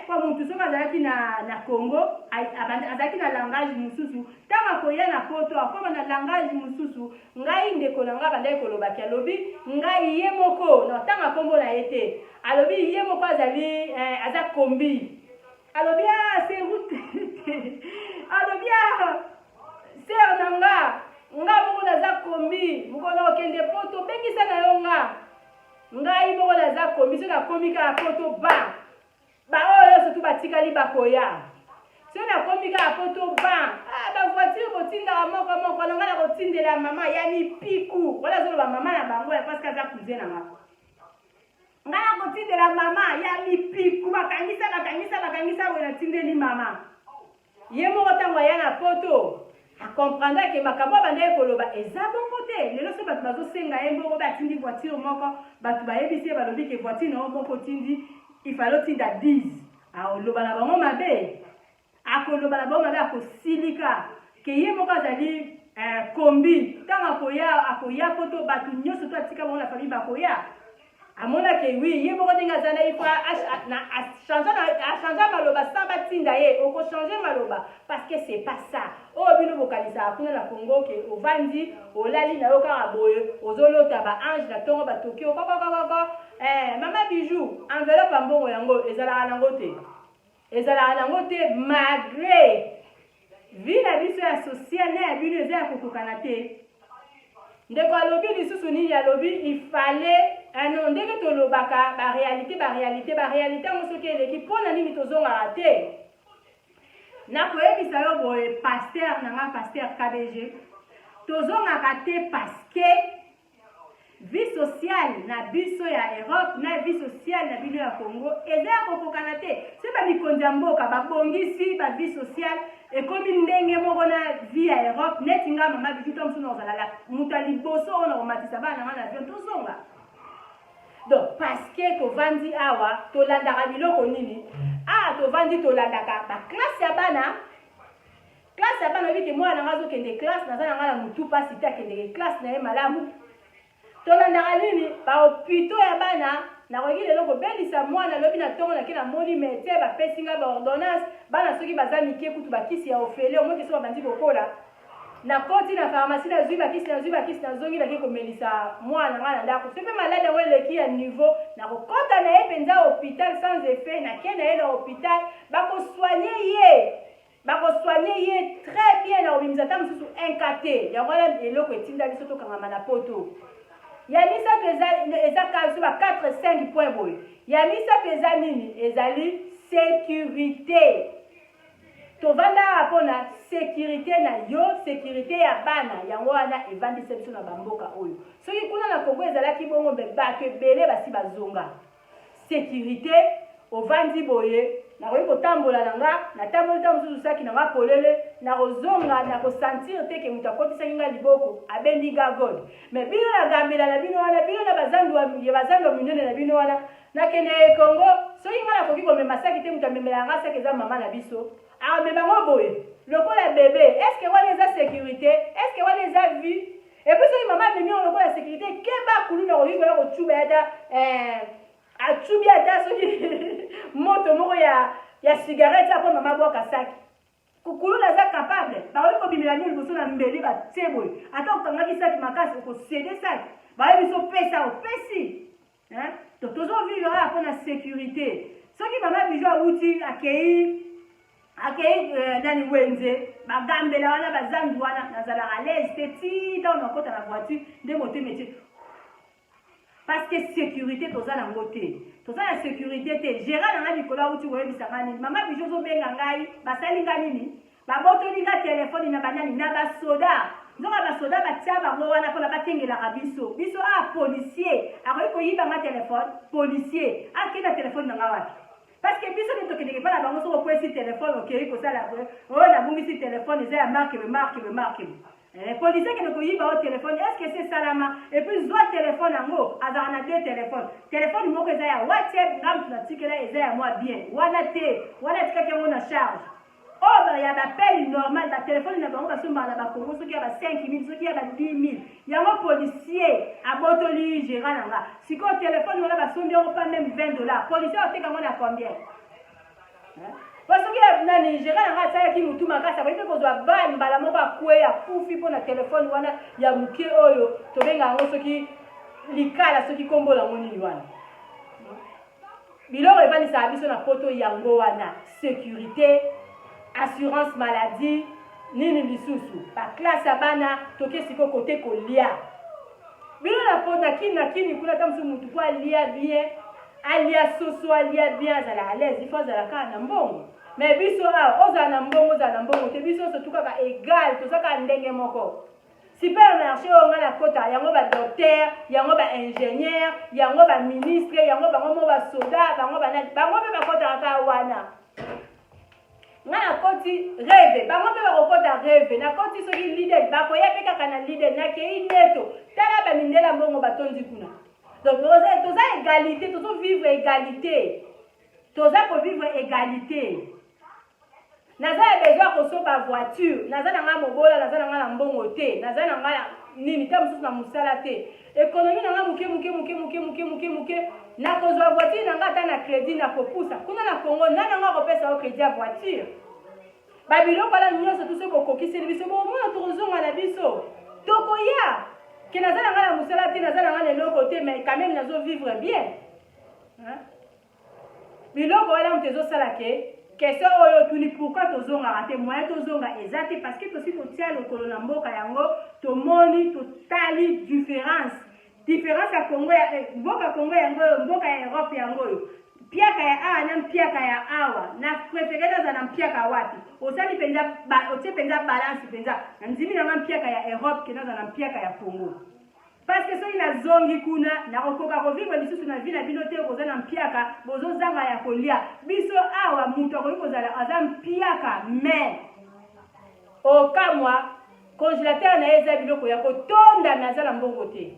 po mutu soki azalaki na Congo azalaki na langage mosusu ntango akoya na poto akoma na langage mosusu ngai ndeko na ngai bandaki kolobaki alobi ngai ye moko na ntango akombo na ye te alobi ye moko azali aza kombi alobi c'est route alobi ser na nga moko naza kombi moko na okende poto bengisa na yo ngai moko naza kombi soki akomi kaka poto ba oyo surtout batikali bakoya soki nakomi kaka poto ba bavoiture botindaka moko nanga na kotindela mama ya mipiku wala azoloba mama na bango ya paske aza cousin na nga nga na kotindela mama ya mipiku bakangisa boye natindeli mama ye moko ntango aya na poto akomprendre ke makambo abandaki koloba eza bongo te lelo so bato bazosenga ye mbongo batindi voiture moko bato bayebisi ye balobi ke voiture na yo moko otindi ifale otinda 10 aoloba na bango mabe akoloba na bango mabe akosilika ke ye moko azali kombi ntango akoya poto bato nyonso to atika bango na famille bakoya amonake wi ye moko ndenge aza na ye po achange maloba sans batinda ye okochange maloba parce que c'est pas ça oyo bino bokalisaka kuna na Congo ke ovandi olali na yo kaka boye ozolota baange na ntongo batoki okokokokoko mama bijou enveloppe ya mbongo yango ezalaka nango te malgré vi na biso ya social na ya bino eza ya kokokana te ndeko alobi lisusu nini alobi ifale non ndenge tolobaka barealité yango soki eleki mpona nini tozongaka te nakoyebisa yo boye paster nanga paster KBG tozongaka te paske vie sociale na biso ya Europe na vie sociale na bino ya Congo eza ya kokokana te se bamikonzi ya mboka babongisi ba vie sociale ekomi ndenge moko na vie ya Europe neti nga mama bitu to mosusu ozalala moto ya liboso oyo nakomatisa bana nga na avion tozonga donc paske tovandi awa tolandaka biloko nini tovandi tolandaka baklasse ya bana oyebi ke mwana nanga azokende classe naza na nga na motu mpasi te akendeke classe na ye malamu tolandaka nini bahopito ya bana nakoki lelo kobelisa mwana lobi na ntongo nake namoni mete bapesi nga baordonnance bana soki baza mike kutu bakisi ya ofele omoki so babandi kokola nakoti na pharmacie nazwi bakisi nazongi nake komelisa mwana nga na ndako soki mpe malade yango eleki ya niveau nakokota na ye mpenza hôpital sans effet nake na ye na hôpital bakosoigne ye très bien na kobimisa ta mosusu inkate yango wana eloko etinda biso tokangama na poto ya misato eza kaso ba 4-5 point boye ya misato eza nini ezali sécurité tovanda mpona sécurité na yo sécurité ya bana yango wana evandisa biso na bamboka oyo soki kuna na Congo ezalaki bongo mpe bato ebele basi bazonga sécurité ovandi boye nakoki kotambola na nga natamboli ntango mosusu saki na nga polele nakozonga nakosentir te ke moto akotisaki nga liboko abendi nga god me bino na gambela na bino wana bino na bazandwa minene na bino wana nakende Congo soki nga nakoki komema saki te moto amemela nga saki eza mama na biso amema ngo boye lokola bebe eske wana eza sécurité eske wana eza vie epuis soki mama amemi ngo lokola sécurité keba kulu nakoki koya kocuba ata acubi ata soki moto moko ya cigarette apo mama bwaka saki kukulula aza capable bakoki kobimela bino liboso na mbeli batie boye ata okangaki saki makasi okosede saki bayebi biso pesa opesi tozovivre awa mpona sécurité soki mama bijo awuti akei nani wenze bagambela wana bazandu wana nazalaka lese te ti ntango nakota na voiture nde motema etie parce que sécurité toza nango te toza na sécurité te gérant nanga likolo awuti koyebisanga nini mama bijo ozobenga ngai basali nga nini babotoli nga telefone na banani na basoda nzonga basoda batia bango wana mpona batengelaka biso policier akoki koyiba nga telefone policier akei na telefone nanga wapi parce que biso nde tokendeke mpa na bango soko okwesi telefone okei kosala oyo nabungisi telefone eza ya markebe policier qui ne peut pas au téléphone, est-ce que c'est salama? Et puis, soit téléphone en haut, on a 2 téléphones. Téléphone, moi, que j'ai WhatsApp, ram, tu n'as dit que là, ils ont moi bien. Wana quelqu'un on a charge. Oh, il y a l'appel normal, le téléphone, il y a un peu de Congo, ceux qui ont 5 000, ceux qui ont 10 000. Il y a un policier à Botoli, gérant là. Si le téléphone, on a pas même $20. Policier, on sait comment on a combien? Parce que na Nigeria nga sa ki mutu makasa ba ko zwa ba mbala moko akwe ya kufi pona telefone wana ya muke oyo to benga ngo soki likala soki kombola ngoni wana biloko evani sa biso na poto yango wana sécurité assurance maladie nini lisusu ba classe abana toke siko côté kolia bilo na pona kini kuna tamsu mutu kwa lia bien alia soso alia bien azala à l'aise il faut azala ka na mbongo mais biso oza na mbongo te biso surtout kaka égal to saka ndenge moko supermarché on a la kota yango ba docteur yango ba ingénieur yango ba ministre yango ba ngomo ba soldat bango pe ba kota ka wana ngana koti rêve bango pe ba kota rêve na koti so ki leader ba ko yepe kaka na leader na ke ineto tala ba mindela mbongo batondi kuna. Donc, nous avons égalité, nous avons vivre égalité. Nous avons vivre égalité. Nous avons besoin de soit par voiture. Nous avons besoin de mobola, nous avons besoin de mbongote, nous avons besoin de nini, nous avons besoin de économie, nous avons muke. Na kozwa voiture, nous avons besoin de crédit, na kopusa. Kuna na Congo, nous avons besoin de crédit à voiture. Babylon, voilà, nous avons tous ces coquilles, c'est le biso. Bon, nous avons besoin de biso. Tokoya. Que nous allons musala ti nazala ngana le côté mais quand même nous vivre bien hein biloko wala mtezo sala ke question oyo tuni pourquoi tozonga raté moyen tozonga ezati parce que tosi totia lokolo na mboka yango to moni to tali différence à Congo ya mboka Congo yango mboka ya Europe yango piaka ya awa na piaka ya awa na préféré za na piaka wapi osali penza otie penza balance penza ndimi na piaka ya Europe ke na za na piaka ya Congo parce que soki na zongi kuna na kokoka kovivre lisusu na vie na bino te koza na piaka bozo zanga ya kolia biso awa mutu akoki kozala aza piaka mais okamwa congélateur na eza biloko ya kotonda na za na mbongo te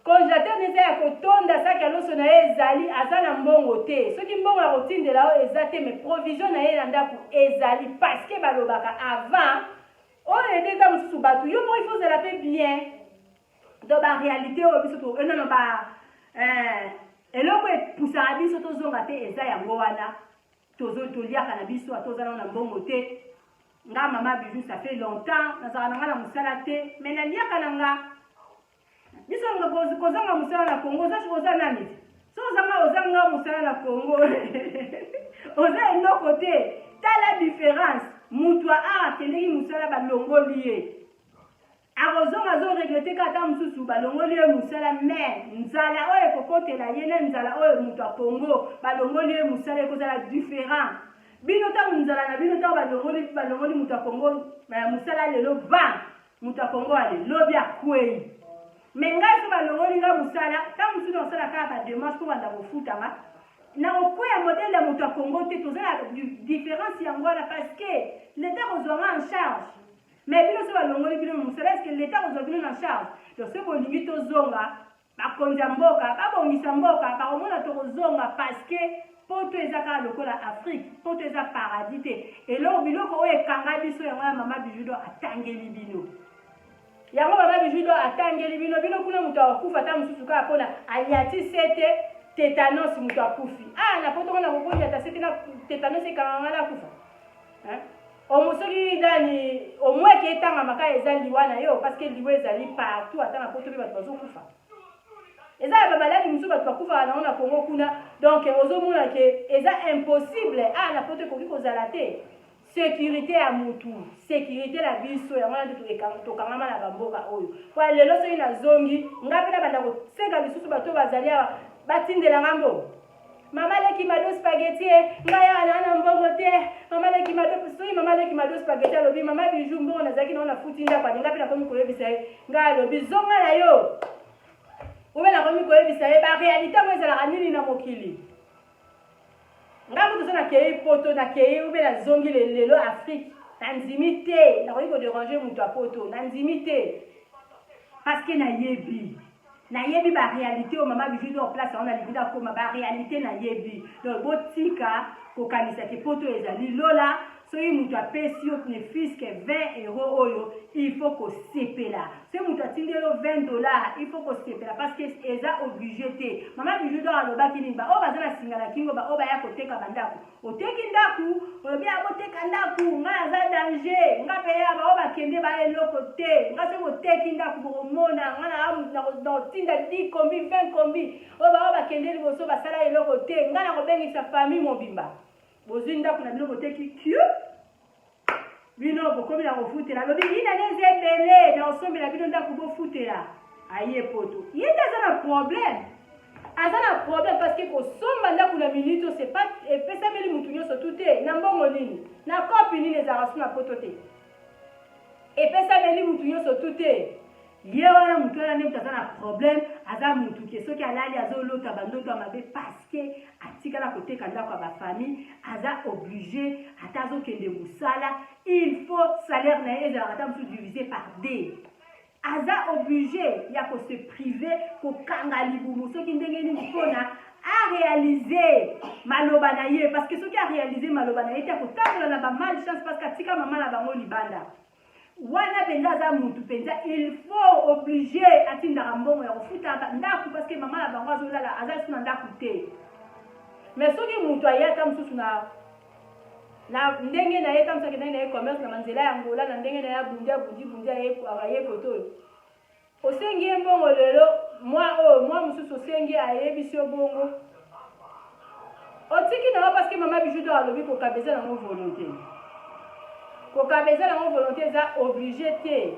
congélateur neza ya kotonda saki aloso na ezali aza na mbongo te soki mbongo ya kotindela o eza te mais provision na ye na ndako ezali parce que balobaka avant oyo edeka mosusu bato yo moko il faut zala pe bien dans la réalité oyo biso to non ba eloko epusaka biso tozonga te eza yango wana toliaka na biso atozala na mbongo te nga mama bijou ça fait longtemps nazala na nga na mosala te mais naliaka na nga biso nga kozanga mosala na Congo oza nani so ozanga mosala na Congo oza eloko te tala différence mutu akendeki mosala balongoli ye akozonga azoregrete kata mosusu balongoli ye mosala mais nzala oyo ekokotela ye ne nzala oyo mutu ya Congo balongoli ye mosala ekozala différent bino ntango nzala na bino ntango balongoli mutu ya Congo mosala lelo ba mutu ya Congo alelobi akwei mais ngai so balongoli nga mosala ntango mosusu osala kaka badémarche mpo banda kofutanga na kokwea modele ya mutu ya Congo te tozala différence yango wana parce que l'état kozwanga en charge mais bino so balongoli bino mosala est ce que l'état kozwa bino na charge donc so bolingi tozonga bakonzi ya mboka babongisa mboka bakomona tokozonga parce que poto eza kaka lokola Afrique poto eza paradis te eloko biloko oyo ekanga biso yango ya mama bijudo atangeli bino yango mama bijudo atangeli bino kuna mutu akufa ata mosusu kaka mpona aliati sete tétanos mutu akufi na poto kona kokolia ta sete na tétanos ekanganga na akufa omosoki dani omweke etangama eza liwa na yo parce que liwa ezali partout ata na poto mpe bato bazokufa eza ya bamaladi mosusu bato bakufaka nango na Congo kuna donc ozomona ke eza impossible na poto ekoki kozala te sécurité ya mutu sécurité na biso yango na nde tokangama na bamboka oyo po lelo soki nazongi nga mpe na banda koseka lisusu bato bazali awa batindela ngambo mama leki mado spaghetti ngai awa na mbongo te mama leki mado spaghetti alobi mama bijou mbongo nazalaki nango nafuti ndako alinga mpe nakomi koyebisa ye ngai alobi zonga na yo ube nakomi koyebisa ye baréalité ngo ezalaka nini na mokili ngai kutu so nakei poto nakei ube nazongi lelo Afrique nanzimité nakoki ko déranger mutu apoto nanzimité parce que nayebi ba réalité au mama bijudo en place on a libida ko ba réalité nayebi donc botika ko kanisa ke poto ezali lola soki mutu apesi yo ne fils que 20 € oyo il faut ko sepela se mutu atindelo $20 il faut ko sepela parce que eza obligé te mama bijudo alobaki nini ba o baza na singa na kingo ba o baya koteka bandako oteki ndaku olobi aboteka ndaku nga aza danger nga pe ya ba o bakende ba eloko te nga se boteki ndaku bokomona nga na tinda 10 kombi 20 kombi o ba o bakende liboso basala eloko te nga na kobengisa famille mobimba bozwi ndaku na bino boteki kio bino bokomi na kofutela lobi ina neze ebele na osombela bino ndaku bofutela aye poto ye te aza na problème parce que kosomba ndaku na minute c'est pas epesameli mutu nyonso tu te na mbongo nini na kopi nini ezalaka su na poto te epesameli mutu nyonso tu te ye wana mutu wana nde mutu aza na problème aza mutu ke soki alali azolota bandoto ya mabe parce que atikala koteka ndako ya bafamille aza obligé ata azokende mosala il faut salaire na ye ezalaka ata mosusu divisé par 2 aza obligé ya kose prive kokanga libumu soki ndenge nini mpona aréaliser maloba na ye parce que soki aréaliser maloba na ye te akotambola na bamalchance parce que atika mama na bango libanda wana penza aza mutu penza il faut obligé atindaka mbongo ya kofuta ndaku parce que mama na bango azolala aza su na ndaku te mais soki mutu aye ata mosusu na ndenge na ye ata mosusu akendaki na ye commerce na manzela ya ngola na ndenge na ye abundi aye koto oyo osengi ye mbongo lelo mwa mosusu osengi ayebisi yo bongo otiki nango parce que mama bijudo alobi kokabeza nango volonté kokabeza nango volonté eza obligé te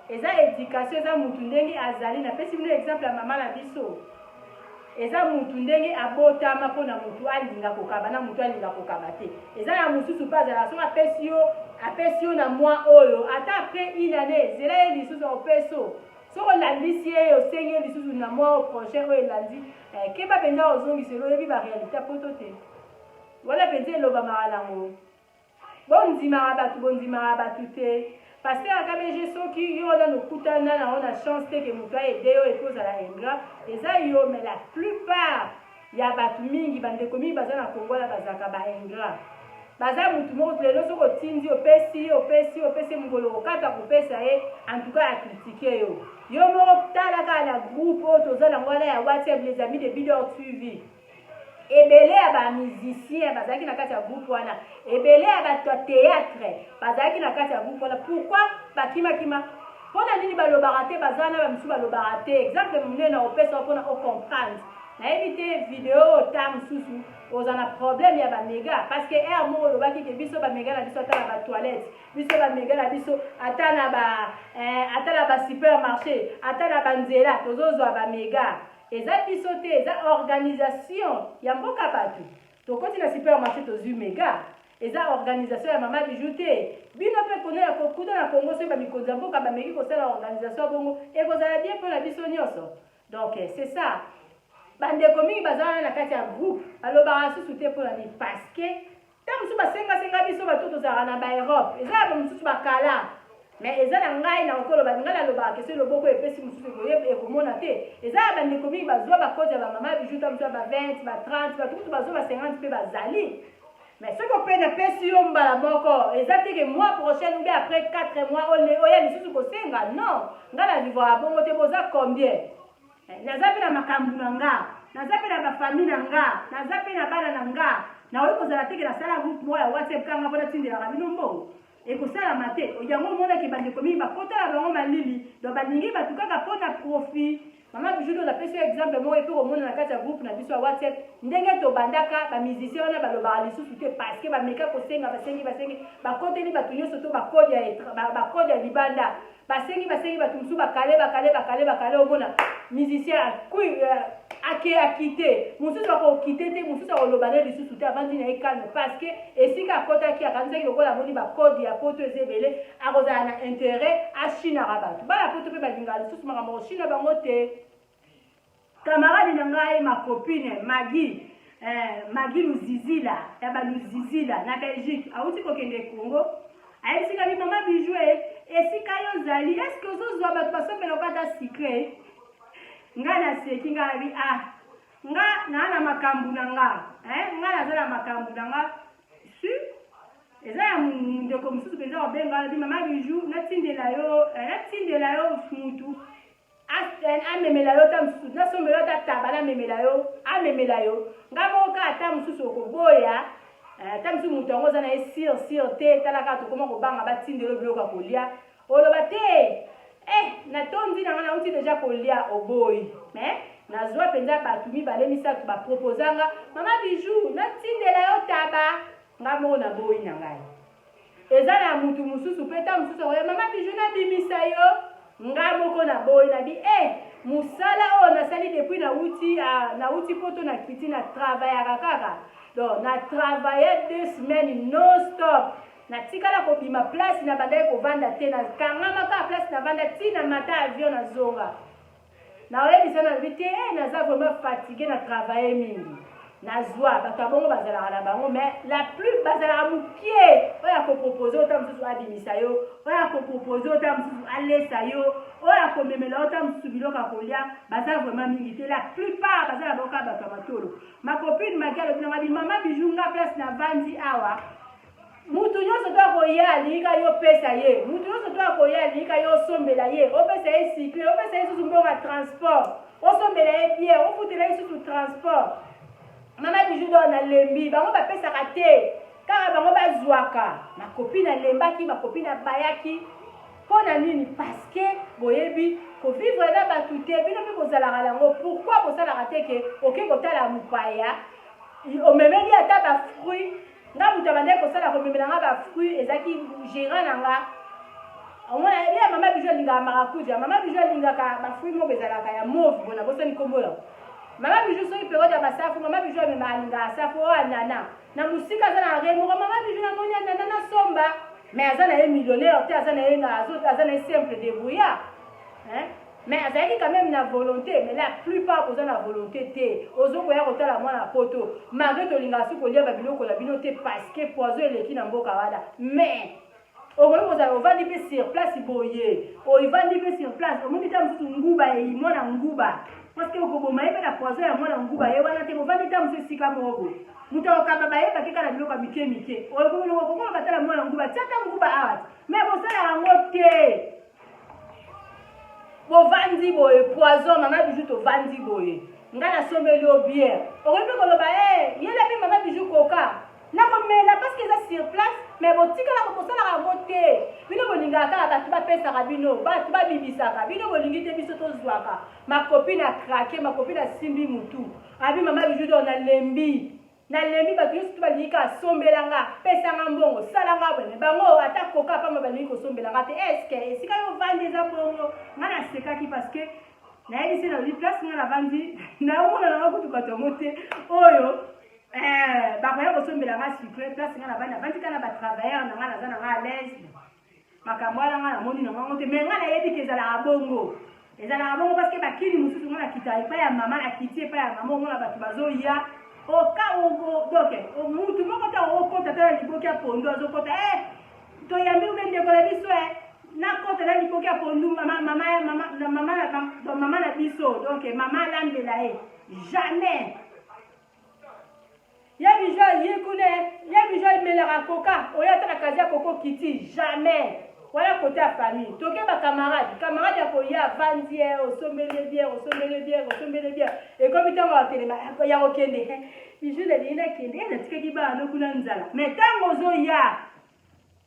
eza éducation eza mutu ndenge azali napesi bino exemple ya mama na biso eza mutu ndenge abotama mpona mutu alinga kokaba na mutu alinga kokaba te eza na mosusu mpe azala soki apesi yo na mwa oyo ata apres une année ezela ye lisusu opeso soki olandisi ye osengi ye lisusu na mwa prochain oyo elandi keba mpenza ozongisela oyebi baréalité poto te wala mpenza elobamaka nango bondimaka bato te paster akabeje soki yo wana nokutana nango na chance te ke moto aede yo ekozala ingrat eza yo mais la plupart ya bato mingi bandeko mingi baza na kongo wana bazalaka baingrat baza mutu moko lelo soki otindi opesi mokolo okata kopesa ye antuka akritike yo moko talaka na groupe oyo toza nango wana ya whatsapp les amis de bidor suivi ebele ya bamusicien bazalaki na kati ya groupe wana ebele ya bato ya théâtre bazalaki na kati ya groupe wana pourquoi bakimakima mpona nini balobaka te baza wana bamisu balobaka te exemple monene opesa mpona ocomprendre nayebi te video ota mosusu oza na problème ya bamega parce que aire moko olobaki ke biso bamega na biso ata na batoilette biso bamega na biso ata na basupermarché ata na banzela tozozwa bamega eza biso te eza organisation ya mboka bato tokoti na supermarché tozwi mega eza organisation ya mama biju te bino mpe kono ya kokuta na kongo soki bamikonzi ya mboka bameki kosala organisation bongo ekozala bien mpo na biso nyonso donc c'est ça bandeko mingi baza wana na kati ya groupe balobaka susu te mpona nini parce que ntango mosusu basengasenga biso bato tozalaka na baeurope eza ya bamosusu bakala mais eza na ngai na okoloba ngai nalobaka kese loboko epesi mosusu ekomona te eza ya bandeko mingi bazwa bakode ya bamama bijuta mosusu ya ba20 ba30 bato mosusu bazwa ba50 mpe bazali mais soki opena pesi yo mbala moko eza teke mois prochaine oubien après 4 mois oya lisusu kosenga non ngai na vivre bongo te boza combien naza mpe na makambo na nga naza mpe na bafamille na nga naza mpe na bana na nga naoyi kozala teke nasala groupe moko ya whatsapp kanga mpona tindelaka bino mbongo ekosalama te yango omonaki bandeko mingi bakotala bango malili donc balingi bato kaka mpona profit mama bijudo napesi yo exemple moko epe komona na kati ya groupe na biso ya whatsapp ndenge tobandaka bamusicien wana balobaka lisusu te parce que bameka kosenga basengi bakoteli bato nyonso to bakode ya libanda basengi bato mosusu bakale omona musicien akite mosusu akokite te mosusu akoloba ne lisusu te avandi na ye calme parce que esika akotaki akanisaki lokola amoni bakode ya poto eza ebele akozala na intérêt achinaka bato bana poto mpe balingaka lisusu makambo kochina bango te camarade na ngai macopine magi luzizila ya baluzizila na belgique awuti kokende congo ayebisika bi mama bijou esika yo zali eske ozozwa bato basombela okata secret nga naseki nga bi nga na makambo na nga nga naza na makambo na nga si eza ya ndeko mosusu mpenza kobenga bi mama bijou natindela yo mutu amemela yo ta mosusu nasombela yo ta taba namemela yo nga moka ata mosusu okoboya ata mosusu moto yango oza na ye sir te talaka tokoma kobanga batindela biloko ya kolia oloba te natondi na nga nauti deja kolia oboyi nazwa mpenza bato mibale misato bapropozanga mama bijou natindela yo taba nga moko na boyi na ngai eza na mutu mosusu mpe ta mosusu akoya mama bijou nabimisa yo nga moko na boyi na bi mosala oyo nasali depuis nauti poto na kiti na travaillaka kaka donc na travaille 2 semaines non stop natikala kobima place na bandaki kovanda te nakangama kaka place na vanda ntina mata avion nazonga naoyebisa na lobi te naza vraiment fatigué na travaille mingi nazwa bato ya bongo bazalaka na bango mais la plus bazalaka mokie oyo akopropose ota mosusu abimisa yo oyo akopropose ota mosusu alesa yo oyo akomemela ota mosusu biloko ya kolia baza vraiment mingi te la plupart baza na bango kaka bato ya matolo makopine maki alobi nanga bi mama bijou nga place na vandi awa mutu nyonso to akoya alingika yo pesa ye mutu nyonso to akoya alingika yo osombela ye opesa ye cycle opesa ye susu mbongo ya transport osombela ye bien ofutela ye susu transport mama bijou do na lembi bango bapesaka te kaka bango bazwaka makopine alembaki makopine abayaki mpo na nini parceke boyebi kovivre na bato te bino mpe bozalaka nango pourkui bosalaka te ke oke kotala mopaya omemeli ata bafruit nga mutu abandaki kosala komemela nga bafruit ezalaki gérant na nga omona ya mama bijou alingaka marakuja mama bijou alingaka bafruit moko ezalaka ya move bona bosani kombola mama bijou soki periode ya basafu mama bijou amema alingaka safu oyo anana na mosika aza na remoko mama bijou namoni anana nasomba mais aza na ye millionnaire te aza na ye simple débrouillard mais azalaki quand même na volonté mais la plupart oza na volonté te ozokoya kotala mwana poto malgré tolingaka soki kolia babiloko na bino te parce que poison eleki na mboka wana mais okoki kozala ovandi mpe sur place boye ovandi mpe sur place omoni ta mosusu nguba eyi mwana nguba parce que okoboma ye mpe na poison ya mwana nguba ye wana te ovandi ta mosusu esika moko moto akokamba bayebaki kaka na biloko ya mike mike okokoma batala mwana nguba tia ta nguba awa mais bosala yango te bovandi boye poison mama bijou tovandi boye nga nasombeli o biere okoki mpe koloba yela mpe mama bijou koka nakomela parce que eza sur place mais botikalaka bosalaka yango te bino bolingaka kaka bato bapesaka bino bato babibisaka bino bolingi te biso tozwaka makopine akrake makopine asimbi mutu abi mama bijou do nalembi bato nyonso to balingi ka asombelanga pesanga mbongo salanga bwene bango ata koka pamba balingi kosombelanga te eske esika yo vandi eza bongo nga nasekaki parce que nayebisi na lobi place nga navandi naomona nanga kutu bato yango te oyo bakoya kosombelanga sucre place nga navandi kana batravailleur nanga naza nanga à l'aise makambo wana nga namoni nangango te mais nga nayebi ke ezalaka bongo parce que bakili mosusu nga nakita epai ya mama nakiti epai ya mama omona bato bazoya oka donc mutu moko ta okota tala liboki ya pondu azokota toyambi ube ndeko na biso nakota na liboki ya pondu mama na biso donc mama alambela ye jamais ya bijo ye kune ya bijo emelaka koka oya tala kazi ya koko kiti jamais wala côté ya famille toke camarade ya koya avandi osombele bien ekomi ntango atelema ya kokende bijou nalingi nakende natikaki bana kuna nzala mais ntango ozoya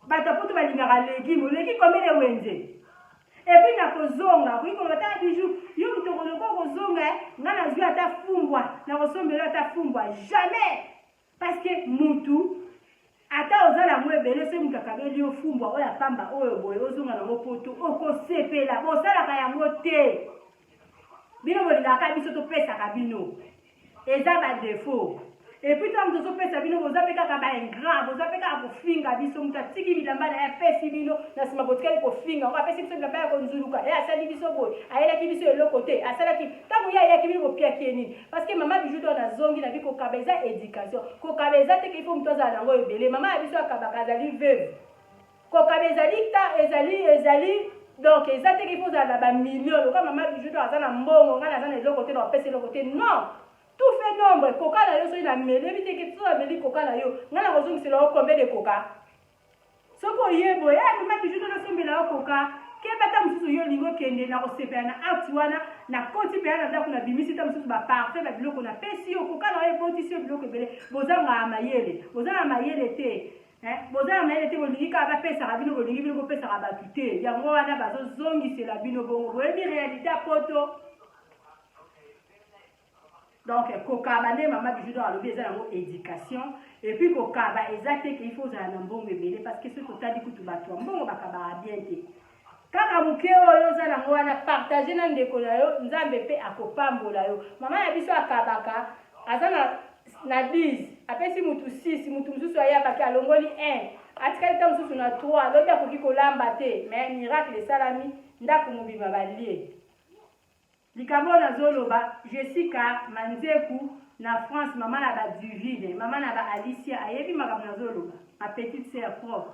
bato apoto balingaka legime oleki komele wenze epuis nakozonga koki koloba tala bijou yo mitokoloko kozonga nga nazwi ata fumbwa nakosombela ata fumbwa jamais parce que mutu ata oza nango ebele se mutu akabeli yo fumbwa oyo apamba oyo boye ozonga nango poto okosepela bosalaka yango te bino bolingaka biso topesaka bino eza badefo epuis ntango tozopesa bino boza mpe kaka baingrat boza mpe kaka kofinga biso mutu atiki bilamba na ye apesi bino na nsima botikali kofinga ngo apesi biso bilamba ya konzuluka ye asali biso boye ayelaki biso eloko te asalaki ntango ye ayaki bino kopiaki ye nini parce que mama bijou to nazongi na bi kokaba eza éducation kokaba eza te ke ifo mutu azala nango ebele mama ya biso akabaka azali veuve koka ezali ta ezali donc eza te qu'il faut za ba millions loka mama bijou to azana mbongo ngana azana eloko te na pesa eloko te non tout fait nombre koka na yo so ina mele bite ke to ameli koka na yo ngana kozungisela o combien de koka soko yebo ya mama bijou to sombela o koka ke bata mususu yo lingo kende na kosepela na acte wana na koti pe na ndako na bimisi ta mususu ba parfait ba biloko na pesi yo koka na yo boti si biloko ebele bozanga mayele te bozala mayele te bolingi kaka bapesaka bino bolingi bino bopesaka bato te yango wana bazozongisela bino bongo boyebi réalité ya poto donc kokaba nde mama bijou donc alobi eza yango éducation et puis kokaba eza te ke il faut ozala na mbongo ebele parce que soki otali kutu bato ya mbongo bakabaka bien te kaka moke oyo oza nango wana partage na ndeko na yo nzambe mpe akopambola yo mama na biso akabaka aza na 10 apesi mutu 6 mutu mususu ayabaki alongoli 1 atikali ta mususu na 3 lobi akoki kolamba te mais miracle esalami ndako mobima balie likambo nazoloba Jessica Manzeku na France mama na ba Duvide mama na ba Alicia ayebi makambo nazoloba ma petite sœur propre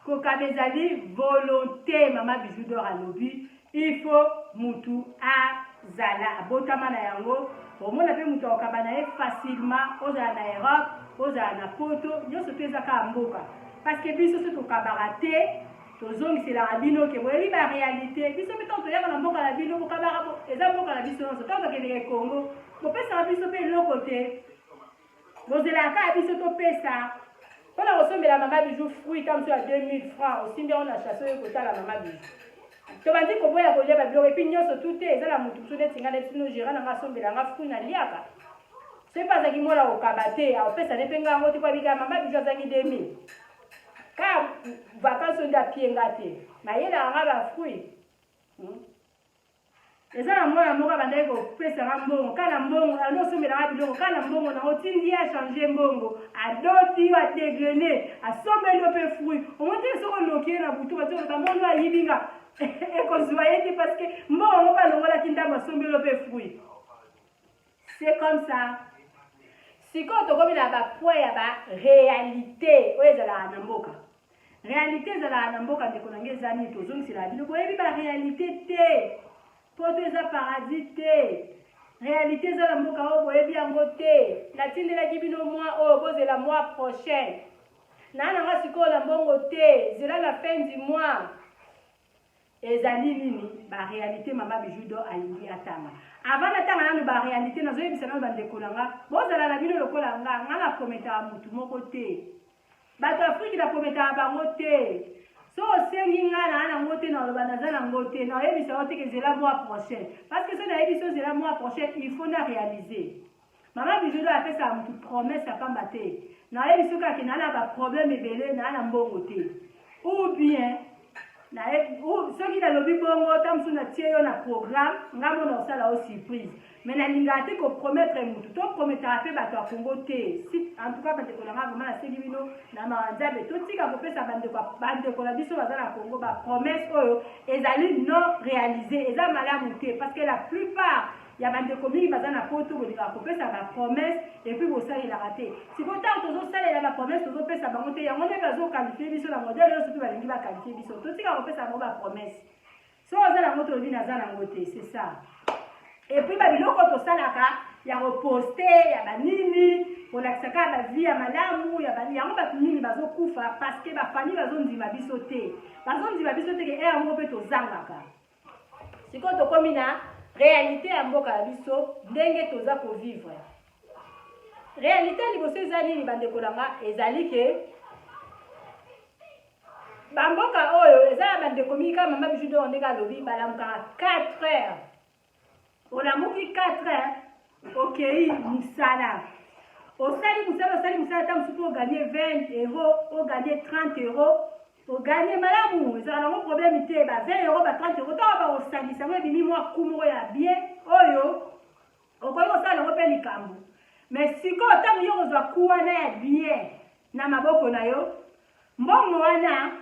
koka bezali volonté mama bijou d'or alobi il faut mutu azala abotama na yango omona pe mutu akokaba na ye facilement ozala na Europe ozala na poto nyonso mpe eza kaka mboka parce que biso so tokabaka te tozongiselaka bino ke boyebi baréalité biso mpe ntango toyaka na mboka na bino kokabaka eza mboka na biso nyonso ntango tokendeke Congo bopesaka biso mpe eloko te bozelaka kaka biso topesa mpona kosombela mama bijou fruit ta mosu ya 2000 francs osimbi yango na chasse oyo kotala mama bijou tobandi koboya kolia babiloko epuis nyonso tu te eza na motu mosu neti nga neti sino gérant nanga asombelanga fruit naliaka so epe azalaki mwana kokaba te aopesa ne mpe nga yango te po abika mama bijou azangi 2000 ka vacances oyo nde apienga te nayelaka nga bafruit eza na mwana moko abandaki kopesanga mbongo kana mbongo ando osombelanga biloko kana mbongo nango tindi ye achange mbongo adoti yo adegrene asombeli yo mpe fruit omoteli soko oloki ye na butu batoloba mono ayibinga ekozwa ye te parce que mbongo ngo balongolaki ndambo asombeli yo mpe fruit c'est comme ça sikoyo tokomi na bapoint ya baréalité oyo ezalaka na mboka réalité ezalaka na mboka ndeko nange eza nini tozongisela bino boyebi baréalité te poto eza paradis te réalité eza na mboka oyo boyebi yango te natindelaki bino mwa oyo bozela mois prochain naa nanga sikoyo na mbongo te zela na fin du mois ezali nini baréalité mama bijou do alingi atanga avant natanga nanu baréalité nazoyebisa nanu bandeko nanga bozala na bino lokola nga na prometaka mutu moko te bato afriki na prometaka bango te so osengi nga na nango te naloba naza nango te naoyebisa yo te ke zela mois prochain parce que so nayebi so zela mois prochain il faut na réaliser mama bijou do apesaka mutu promesse apamba te nayebi so kaka naa na baproblème ebele naa na mbongo te ou bien soki nalobi bongo ta mosusu natie yo na programme nga mona osala o surprise mais nalingaka te kopromettre mutu toprometaka mpe bato ya Congo te en tout cas bandeko nanga vraimen nasengi bino na manzambe totika kopesa bandeko na biso baza na Congo bapromesse oyo ezali non réalisé eza malamu te parce que la plupart ya bandeko mingi baza na poto bolingaka kopesa bapromesse epuis bosalelaka te sikoyo ntango tozosalela bapromesse tozopesa bango te yango nde bazokalifie biso na modele oyo soki balingi bakalifie biso totika kopesa bango bapromesse so oza nango tolobi naza nango te c'est ça epuis babiloko tosalaka ya koposte ya banini kolakisaka bavie ya malamu yango bato mingi bazokufa parce que bafamille bazondima biso te ke yango mpe tozangaka sikoyo tokomi na réalité ya mboka ya biso ndenge toza kovivre réalité ya liboso eza nini bandeko nanga ezali ke bamboka oyo eza ya bandeko mingi kaka mama bijou do ndenge alobi balamukaka 4 heures olamuki 4 heures okei musala osali musala ta mosusu oganye 20 euros oganye 30 euros oganye malamu ezala nango problème te ba 20 euros ba 30 euros ntango bakosangisa yango ebimi mwa kumu oyo ya bien oyo okoki kosala nango mpe likambo mais sikoyo ntango yo kozwa ku wana ya bien na maboko na yo mbongo wana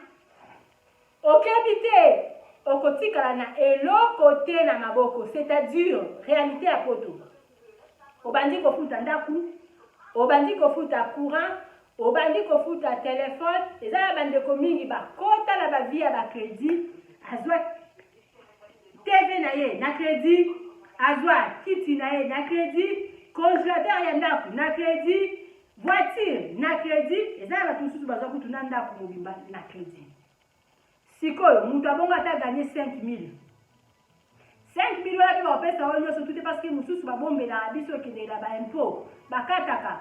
okebi te okotikala na eloko te na maboko c'est-à-dire réalité ya poto obandi kofuta ndaku obandi kofuta courant obandi kofuta telefone ezala bandeko mingi bakota na bavia ba crédit azwa TV na ye na crédit azwa kiti na ye na crédit congélateur ya ndako na crédit voiture na crédit ezala bato mosusu bazwa kutu na ndako mobimba na crédit sikoyo moto abongo ata gagné 5000 wana mpe bapesa oyo nyonso tute parce que mosusu babombelaka biso okendela baimpôt bakataka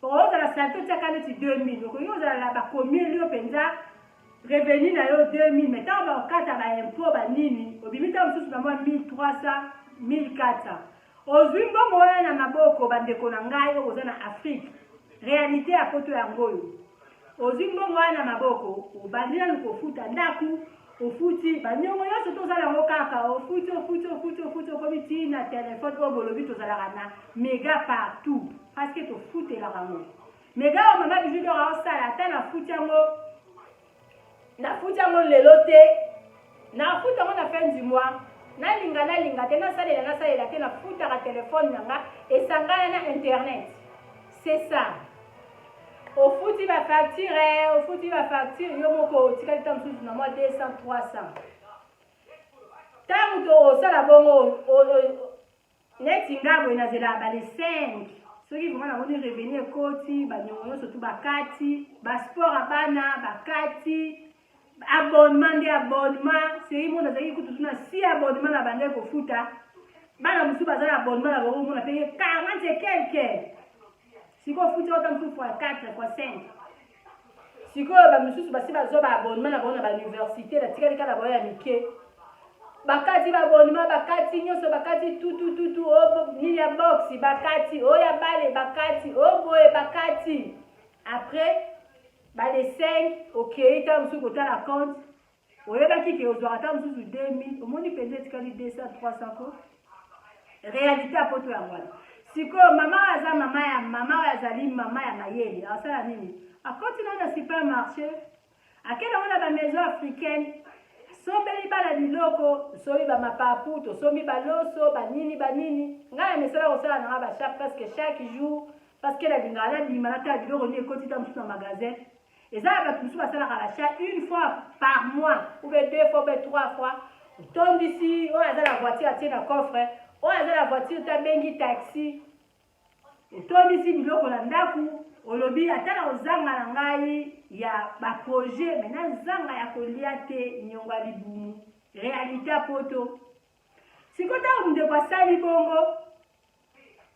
ozala salto tiaka neti 2000 okoki ozala na bakomile yo mpenza revenu na yo 2000 mais ntango bakata baimpôt banini obimi ntango mosusu na mwa 1300 1400 ozwi mbongo wana na maboko bandeko na ngai oyo oza na afrique réalité ya poto yango oyo ozwi mbongo wana na maboko obandi nanu kofuta ndaku ofuti banyongo nyonso tozala yango kaka ofuti okomi ti na telefone oyo bolobi tozalaka na méga partout parce que tofutelaka yango méga oyo mama bijou dor aosala ata nafuti yango lelo te nafuti yango na fin du mois nalinga te nasalela te nafutaka telefone nanga esangana na internet c'est ça ofuti bafacture yo moko otikali ta mosusu na mwa 200 300 ntango tosala bongo neti ngabo enazela bale 5 soki vraimen namoni revenu ekoti banyongo nyonso tu bakati basport abana bakati abonnement nde abonnement seri mona azalaki kutu tuna si abonnement na bande kofuta bana mosusu baza na abonnement na bango mona peye 40 et quelque sikoyo futi ota mosusu fois 4 fois 5 sikoyo bamosusu basi bazwa baabonnement na bango na bauniversité natikali kaka na bango ya mike bakati baabonnement bakati nyonso bakati tutututu nini ya box bakati oyo ya bale bakati oboye bakati après bale 5 okei ta mosusu kotala compte oyebaki ke ozwaka ta mosusu 2000 omoni mpenza etikali 200 300 ko réalité apoto yango wana sikoyo mama aza mama oyo azali mama ya mayele asala nini akoti na supermarché akende yango na bamaison africaine sombeli bana biloko tosomi bamapapu tosomi baloso banini ngai na misala kosala nanga bachap presque chaque jour parce que nalingaka nalima natala biloko nini ekoti ta mosusu na magasin eza na bato mosusu basalaka bachat une fois par mois ou bien 2 fois ou bien 3 fois otondisi oyo aza na voiture atie na coffre oyo aza na voiture tabengi taxi otondisi biloko na ndaku olobi ata na kozanga na ngai ya baprojet me nazanga ya kolia te niongo ya libumu réalité apoto sikoyo ntango ndeko asali bongo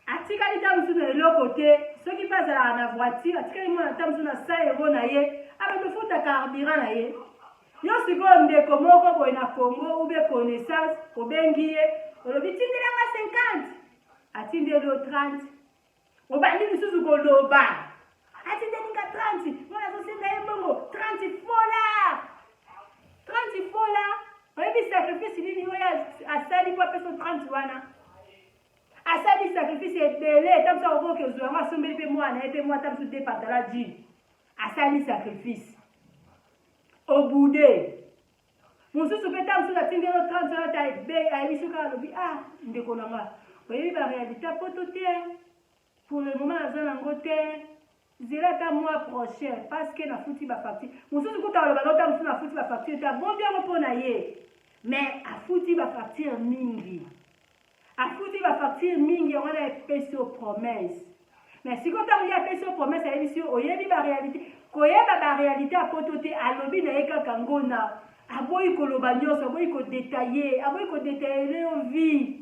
atikali ta mosusu na eloko te soki mpe azalaka na voiture atikali mona ta mosusu na 100 euro na ye abakofuta carburant na ye yo sikoyo ndeko moko boye na congo ube connaissance obengi ye olobi tindelanga 50 atindeli yo 30 obandi lisusu koloba atindelinga 30 mwana azosenga ye bongo 30 fola oyebi sacrifice nini oyo asali po apeso 30 wana asali sacrifice ebele ta mosu akokoki ozwa yango asombeli mpe mwana ye mpe mwa ta mosu de pantala jean asali sacrifice obude mosusu mpe ta mosusu atindeli 30 wana ta ayebiso kaka alobi ndeko na nga oyebi baréalité apoto te pour le moment naza nango te zela ata mois prochain parce que nafuti bafacture mosusu kuta aloba nota mosusu nafuti bafacture te abombi yango mpo na ye mais afuti bafacture mingi yango na epesi o promesse mais sikoyo ntango ye apesi o promesse ayebisi yo oyebi baréalité koyeba baréalité apoto te alobi na ye kaka ngona aboyi koloba nyonso aboyi kodetaille yo vie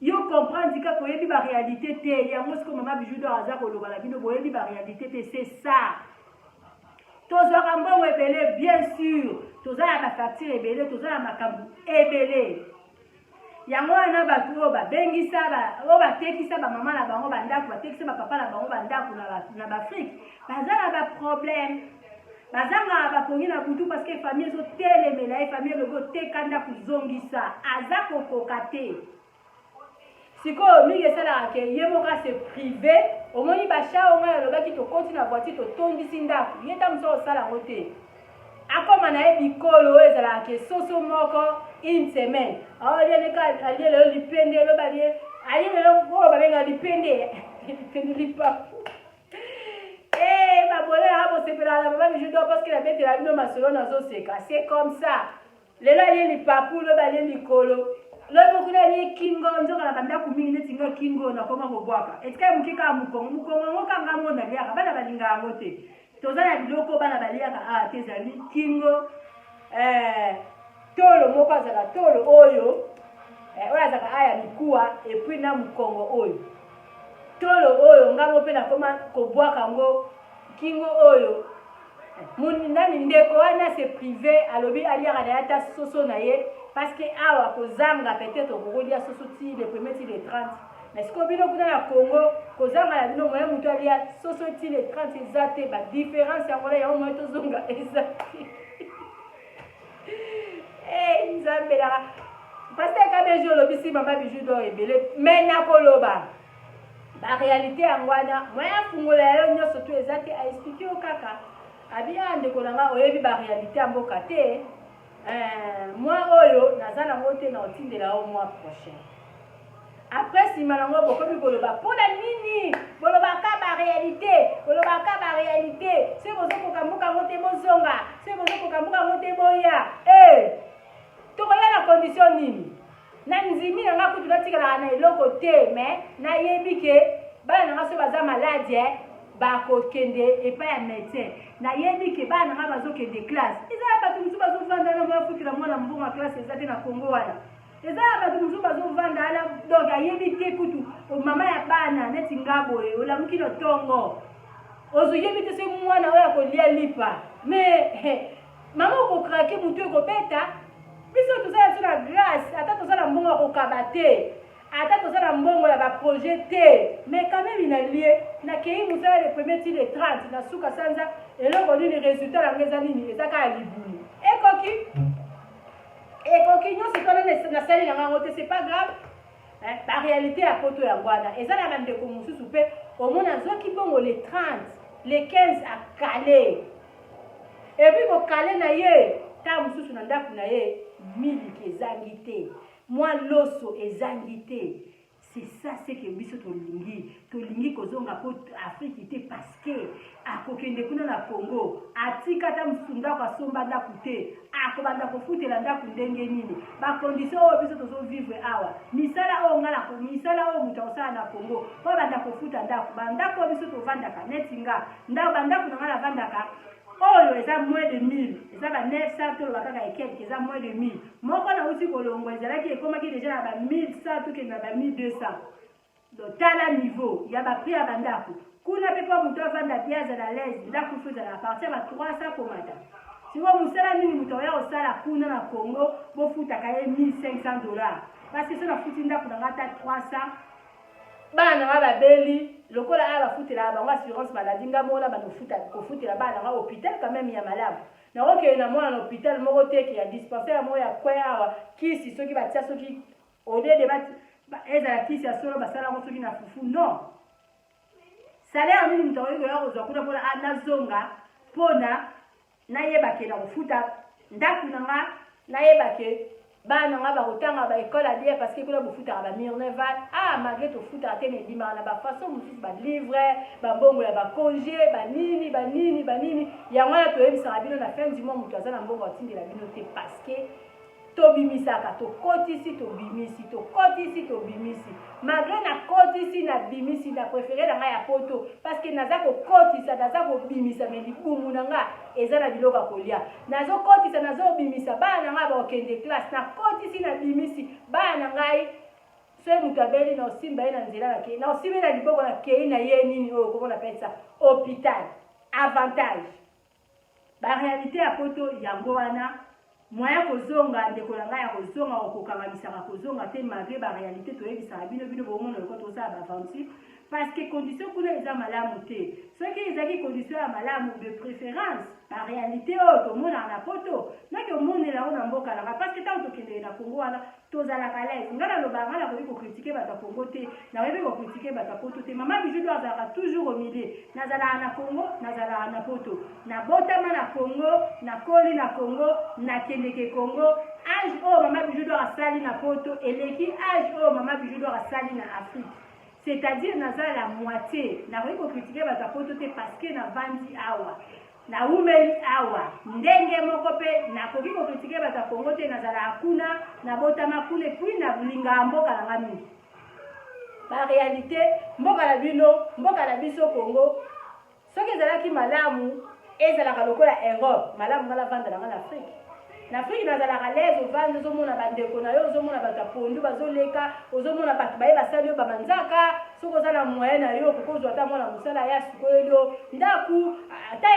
yo comprendre kaka oyebi baréalité te yango siko mama bijou dor aza koloba na bino boyebi baréalité te c'est ça tozwaka mbongo ebele bien sûr toza na bafacture ebele toza na makambo ebele yango wana bato oyo babengisa oyo batekisa bamama na bango bandako batekisa bapapa na bango bandako na baafrike baza na baproblème bazanga bapongi na butu parce que famille ezotelemela ye famille elobi oteka ndako zongisa aza kokoka te sikoyo mingi esalaka ke ye moko ase privé omoni basha onga alobaki tokoti na voiture totondisi ndako ye ta mosu osala yango te akoma na ye bikolo oyo ezalaka ke soso moko une semaine aolieneka alie lelo lipende eloba alie lelo oyo babenga lipende lipapu sepela la maman bijou parce que la bête la bino masolo nazo seka. C'est comme ça. Lelo ali ni papu lo bali ni kolo. Lo bokuna ni kingo nzoka na banda ku mingi neti ngo kingo na koma ko bwaka. Etika mukika mukongo ngoka ngamo na liaka bana balinga ngote. Tozana biloko bana baliaka ah tezali kingo tolo moko azala tolo oyo oyo azaka aya mikuwa et puis na mukongo oyo. Tolo oyo ngamo pe na koma ko bwaka ngo kingo oyo. Nani ndeko wana se privé alobi aliaka na yata soso na ye parce que awa kozanga peut-être okokolia soso ti le premier ti le 30 mais ce que bino kuna na Congo kozanga la bino moyen mutu alia soso ti le 30 eza te ba différence yango la yango moyen tozonga eza nzambe la parce que kabe jo lobi si mama bijou do ebele mais na koloba ba réalité yango wana moyen fungola yo nyonso to eza te a expliquer au kaka abia ndeko nanga oyebi ba réalité ya mboka te moi oyo naza nango te na otindela o mois prochain après nsima nango bokomi koloba mpona nini bolobaka ba réalité se bozokoka mboka yango te bozonga se bozokoka mboka yango te boya tokoya na condition nini na nzimi nanga kutu natikalaka na eloko te mais nayebi ke bana nanga so baza maladi bakokende epai ya médecin nayebi ke bana nanga bazokende classe ezala bato mosusu bazovanda na bafutela mwana mbongo ya classe eza te na Congo wana ezala bato mosusu bazovanda wana donc ayebi te kutu mama ya bana neti nga boye olamuki na ntongo ozoyebi te se mwana oyo akolia lipa mais mama okokrake motu ekobeta biso tozala biso na grâce ata tozala mbongo akokaba te ata tozala mbongo ya baprojet te mais quand même inalie nakei mosala le premier ti le 30 na suka sanza eloko nini résultat yango eza nini eza kaka libulu ekoki nyonso tona nasali na ngango te c'est pas grave ba réalité ya poto yango wana eza na bandeko mosusu mpe omona azoki bongo le 30 le 15 akale epuis kokale na ye ta mosusu na ndako na ye miliki ezangi te mwa loso ezangi te c'est ça c'est que biso tolingi kozonga po Afrique te parce que akokende kuna na Congo atika ta msundako asomba ndako te akobanda kofutela ndako ndenge nini bakondition oyo biso tozovivre awa misala oyo ngala misala oyo mutu akosala na Congo po banda kofuta ndako bandako oyo biso tovandaka neti nga ndako bandako na nga navandaka oyo eza moins de 1000 eza ba 900 to bakaka ekeke eza moins de 1000 moko na uti kolongo ezalaki ekomaki déjà na ba 1100 to kenda ba 1200 donc tala niveau ya ba prix ya bandako kuna pe kwa mutu avanda biaza na l'aise ndako fuza na partir ba 300 komata siko musala nini mutu ya osala kuna na Congo bofutaka ye $1500 parce que so na futi ndako na ngata 300 bana babeli lokola ala futela bango assurance maladie ngamona banofuta kofutela bana nga hôpital quand même ya malamu na oke na mwana na hôpital moko teke ya dispensaire mo ya kwea kisi soki batia soki odede ba ezala kisi ya solo basala ngo soki na fufu non salaire minimum tawo ya kozwa kuna pona nazonga pona nayebake na kofuta ndaku nanga nayebake bana nga bakotanga ba école à dire parce que kuna bofuta ba Mirneval malgré to futa tene dima na ba façon mususu ba livre ba mbongo ya ba congé ba nini ya ngwana to yebisa bino na fin du mois mutu azana mbongo atindela bino te parce que to bimisaka to kotisi to bimisi malgré na kotisi na bimisi na préféré na nga ya poto parce que naza ko kotisa naza ko bimisa mais libumu na nga eza na biloko kolia nazo kotisa nazo bimisa bana nga ba okende classe na kotisi na bimisi bana ngai so mutu abeli na osimba na nzela na ke na osimba na liboko na kei na ye nini oyo komona pesa hôpital avantage ba réalité ya poto yango wana moya kozonga ndeko na ngai ya kozonga okokangamisaka kozonga te malgré ba réalité toyebisaka bino bomona loko tosala baventure parce que condition kuna eza malamu te soki ezaki condition ya malamu de préférence ba réalité oyo tomonaka na poto naki omonela ngo na mboka nanga parce que ntango tokendeke na Congo wana tozalaka lese nga naloba nga nakoki kokritike bato ya Congo te nakoki kokritike bato ya poto te mama bijou do azalaka toujours au milieu nazalaka na Congo nazalaka na poto nabotama na Congo nakoli na Congo nakendeke Congo age oyo mama bijou do asali na poto eleki age oyo mama bijou do asali na Afrique c'est-à-dire naza la moitié nakoki kokritike bato ya poto te parce que navandi awa na umeli awa ndenge moko pe nakoki kokritike bato ya Kongo te nazala kuna nabotama kuna epui na linga mboka na nga mingi baréalité mboka na biso Kongo soki ezalaki malamu ezalaka lokola Europe malamu ngala vanda na nga na Afrique na Afrique nazalaka lese ovanda ozomona bandeko na yo ozomona bato ya pondu bazoleka ozomona bato baye basali yo bamanzaka soki oza na moyen na yo kokozwa ata mwana mosala ya sikoyo ndaku ata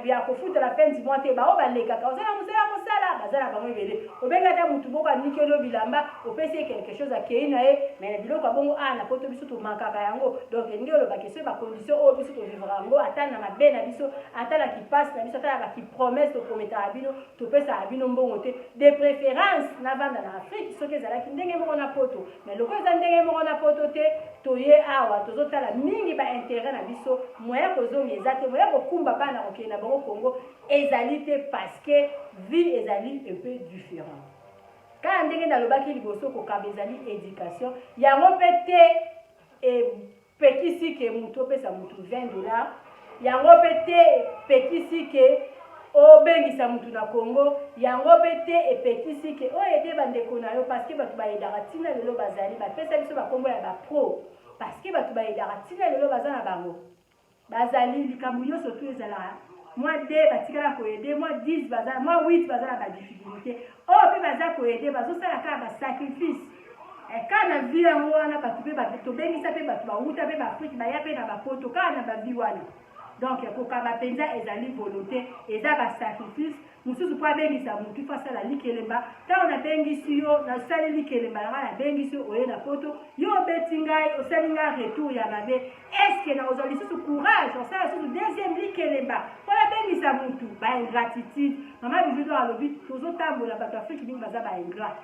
ya kofutela fin du mois te bao balekaka oza na mosala kosala baza na bango ebele obenga ata mutu moko anikeli yo bilamba opesi ye quelque chose akei na ye mais na biloko ya bongo na poto biso tomankaka yango donc elingi olobaki so bacondition oyo biso tovivra yango ata na mabe na biso ata na kipasi na biso ata na bakipromese toprometaka bino topesaka bino mbongo te de préférence navanda na Afrique soki ezalaki ndenge moko na poto mais loko eza ndenge moko na poto te toye awa tozotala mingi baintérêt na biso moya kozonga eza te moya kokumba bana kokende na bango Congo ezali te parce que vie ezali un peu différent kaka ndenge nalobaki liboso kokamba ezali éducation yango mpe te epekisi ke mutu opesa mutu $20 yango mpe te epekisi ke obengisa mutu na Congo yango mpe te epekisi ke oyo ete bandeko na yo parce que bato bayedaka ntina lelo bazali bapesa biso bakombo ya bapro parce que bato bayedaka ntina lelo baza na bango bazali likambo nyonso tu ezalaka moi 2 batikala koyede moi 10 baza moi 8 baza na badifficulté oyo mpe baza koyede bazosala kaka basacrifice kaka na vi yango wana bato mpe tobengisa mpe bato bauta mpe baafrike baya mpe na bapoto kaka na bavi wana donc kokamba mpenza ezali volonté eza basacrifice mosusu mpo abengisa motu fo asala likelemba ntango nabengisi yo nasali likelemba nanga nabengisi yo oye na poto yo obeti ngai osali ngai retour ya mabe eske nakozwa lisusu courage osala lisusu deuxième likelemba mpo nabengisa motu baingratitude mama bijudo alobi tozotambola bato afrike mingi baza baingrat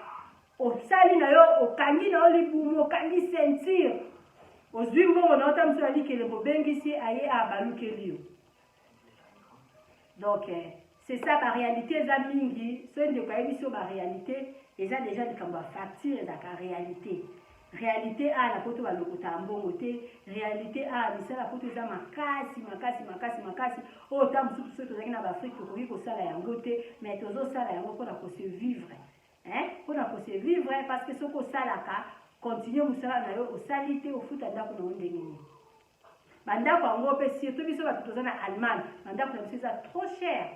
osali na yo okangi na yo libumu okangi ceinture ozwi mbongo na ota mosu alikelemba obengisi aye abalukeli yo donc c'est ça la réalité eza mingi so ndeko ayebi so baréalité eza déjà likambo ya facture ezaka réalité na poto balokota mbongo te réalité misala poto eza makasi oyo ta mosusu so tozalaki na baafrike tokoki kosala yango te mais tozosala yango mpona kose vivre mpona kose vivre parce que soki osalaka continue mosala na yo osali te ofuta ndako na yo ndenge nini bandako yango mpe surtout biso bato toza na Allemagne bandako na biso eza trop cher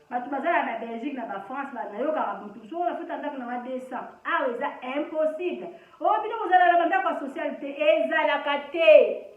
bato bazala na Belgique na bafrance banayokaka motu so onafuta ndako na ma 200 awa eza impossible oyo bino kozala na bandako ya sociale te ezalaka te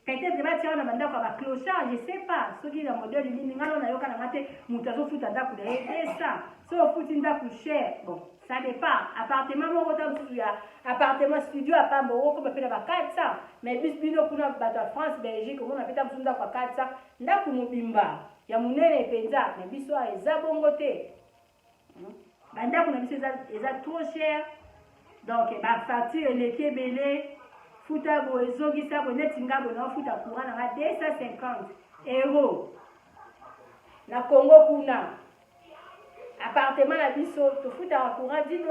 peut-être batiaka na bandako ya baclochard je sais pas soki na modele nini ngano nayoka nanga te moto azofuta ndako na ye 200 so ofuti ndako cher bon ça dépend appartement moko ta mosusu ya appartement studio apambo okoma mpe na ba 400 mais bis bino kuna bato ya France Belgique omona mpe ta mosusu ndako ya 400 ndako mobimba ya munene mpenza mais biso eza bongo te bandako na biso eza trop cher donc bafacture eleki ebele futa bo ezongisa bo neti ngambo na ofuta courant nanga 250 € na Congo kuna appartement na biso tofutaka courant $10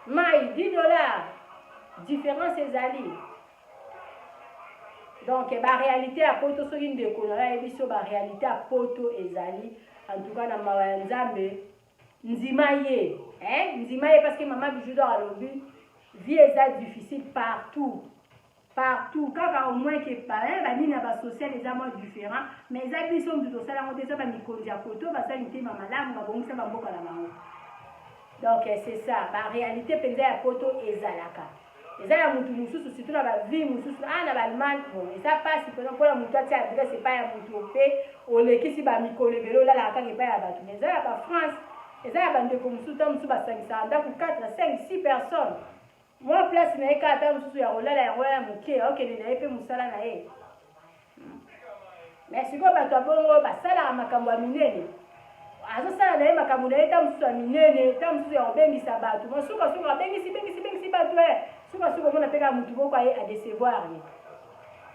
mai $10 différence ezali donc réalité à poto soki ndeko na yebi so réalité à poto ezali en tout cas na mawa ya nzambe nzima ye parce que mama bijudo alobi vie eza difficile partout kaka au moins que parrain banini na basocial eza moins différent mais eza biso motu tosala yango te eza bamikonzi ya koto basali mitema malamu babongisa bamboka na bango donc c'est ça réalité mpenza ya poto ezalaka eza ya mutu mosusu surtout na bavie mosusu na baallemagne bon eza pasi mpona motu atia adresse epai ya motu mpe olekisi bamikolo ebele olalaka kaka epai ya bato mais eza ya bafrance eza ya bandeko mosusu ta mosusu basangisaka ndako 4 na 5 6 personnes mwa place na ye kaka ta mosusu ya kolala yango ya moke okende na ye mpe mosala na ye mais sikoyo bato ya bongo basalaka makambo ya minene azosala na ye makambo na ye ta mosusu ya minene ta mosusu ya kobengisa bato mosukosuko abengisi bato suka omona mpe kaka motu moko aye adecevoir ye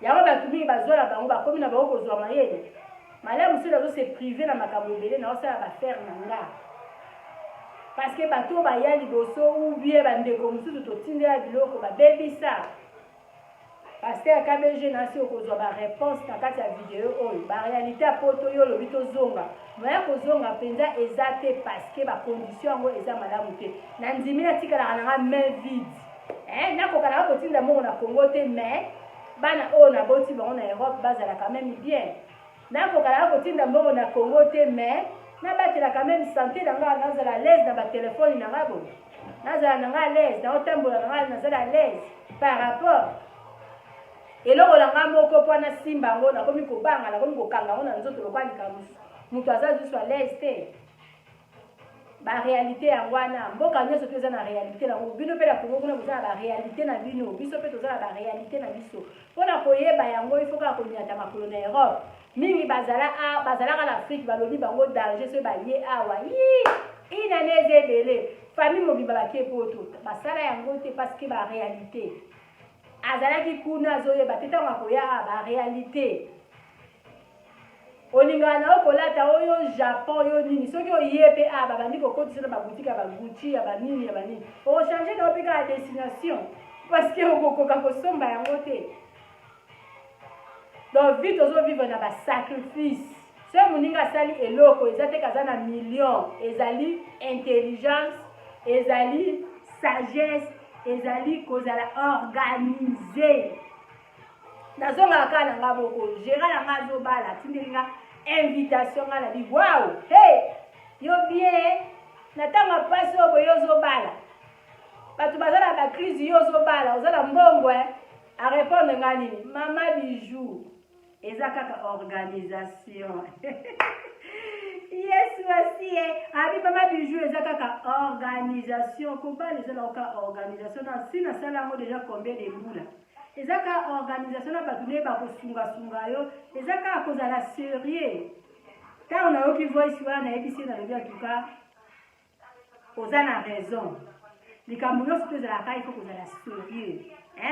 yango bato mingi bazwala bango bakomi na bango kozwa mayele malamu mosusu azose prive na makambo ebele na osala bafere na nga parce que bato baya liboso ou bien bandeko mosusu totindela biloko babebisa parce pasteur KBG nasi okozwa ba réponse na kati ya vidéo oyo ba réalité ya poto yo lobi tozonga moya kozonga mpenza eza te parce que ba condition yango eza malamu te na ndimi natikalaka nanga main vide nakokana kotinda mongo na Congo te mais bana oyo naboti bango na Europe bazala quand même bien nakokana kotinda mongo na Congo te mais nabatela quand même santé nanga nazala l'aise na batelefone nanga boye nazala nanga l'aise naotambola nanga nazala l'aise par rapport eloko langa moko mpo na simba yango nakomi kobanga nakomi kokanga yango na nzoto lokwa likamusu moto aza zusu à l'aise te baréalité yango wana mboka nyonso mpe eza na réalité nango bino mpe na Kongo kuna boza na baréalité na bino biso mpe toza na baréalité na biso mpo na koyeba yango ifo kaka konyata makolo na Europe mingi bazalaka na Afrique balobi bango danger so baye awa inane eza ebele famille mobimba bakie poto basala yango te parce que baréalité azalaki kuna azoyeba te ntango akoya baréalité olingaka na okolata oyo Japon yo nini soki oye mpe babandi kokotisa na baboutique ya bagucci ya banini ya banini okochange na opeka ya destination parce que okokoka kosomba yango te donc vite ozovivre na basacrifice soki moninga asali eloko eza te kaza na million ezali intelligence ezali sagesse ezali kozala organisé nazongaka kaka na nga boko gera na nga azobala atindelinga invitation nga na bi wow hey yo bien na ntango apasi oyo boye ozobala bato baza na bakrizi yo ozobala oza na mbongo arépondre nga nini mama bijou eza kaka organisation yesu asi abi mama bijou eza kaka organisation kobala eza na oka organisation na si nasala yango déjà combien de mbula eza kaka organisation na bato nde bakosungasunga yo eza kaka kozala sérieux ntango nayoki voice wana nayebisi nalobi atuka oza na raison likambo nyonso mpe ezalaka ifo kozala sérieux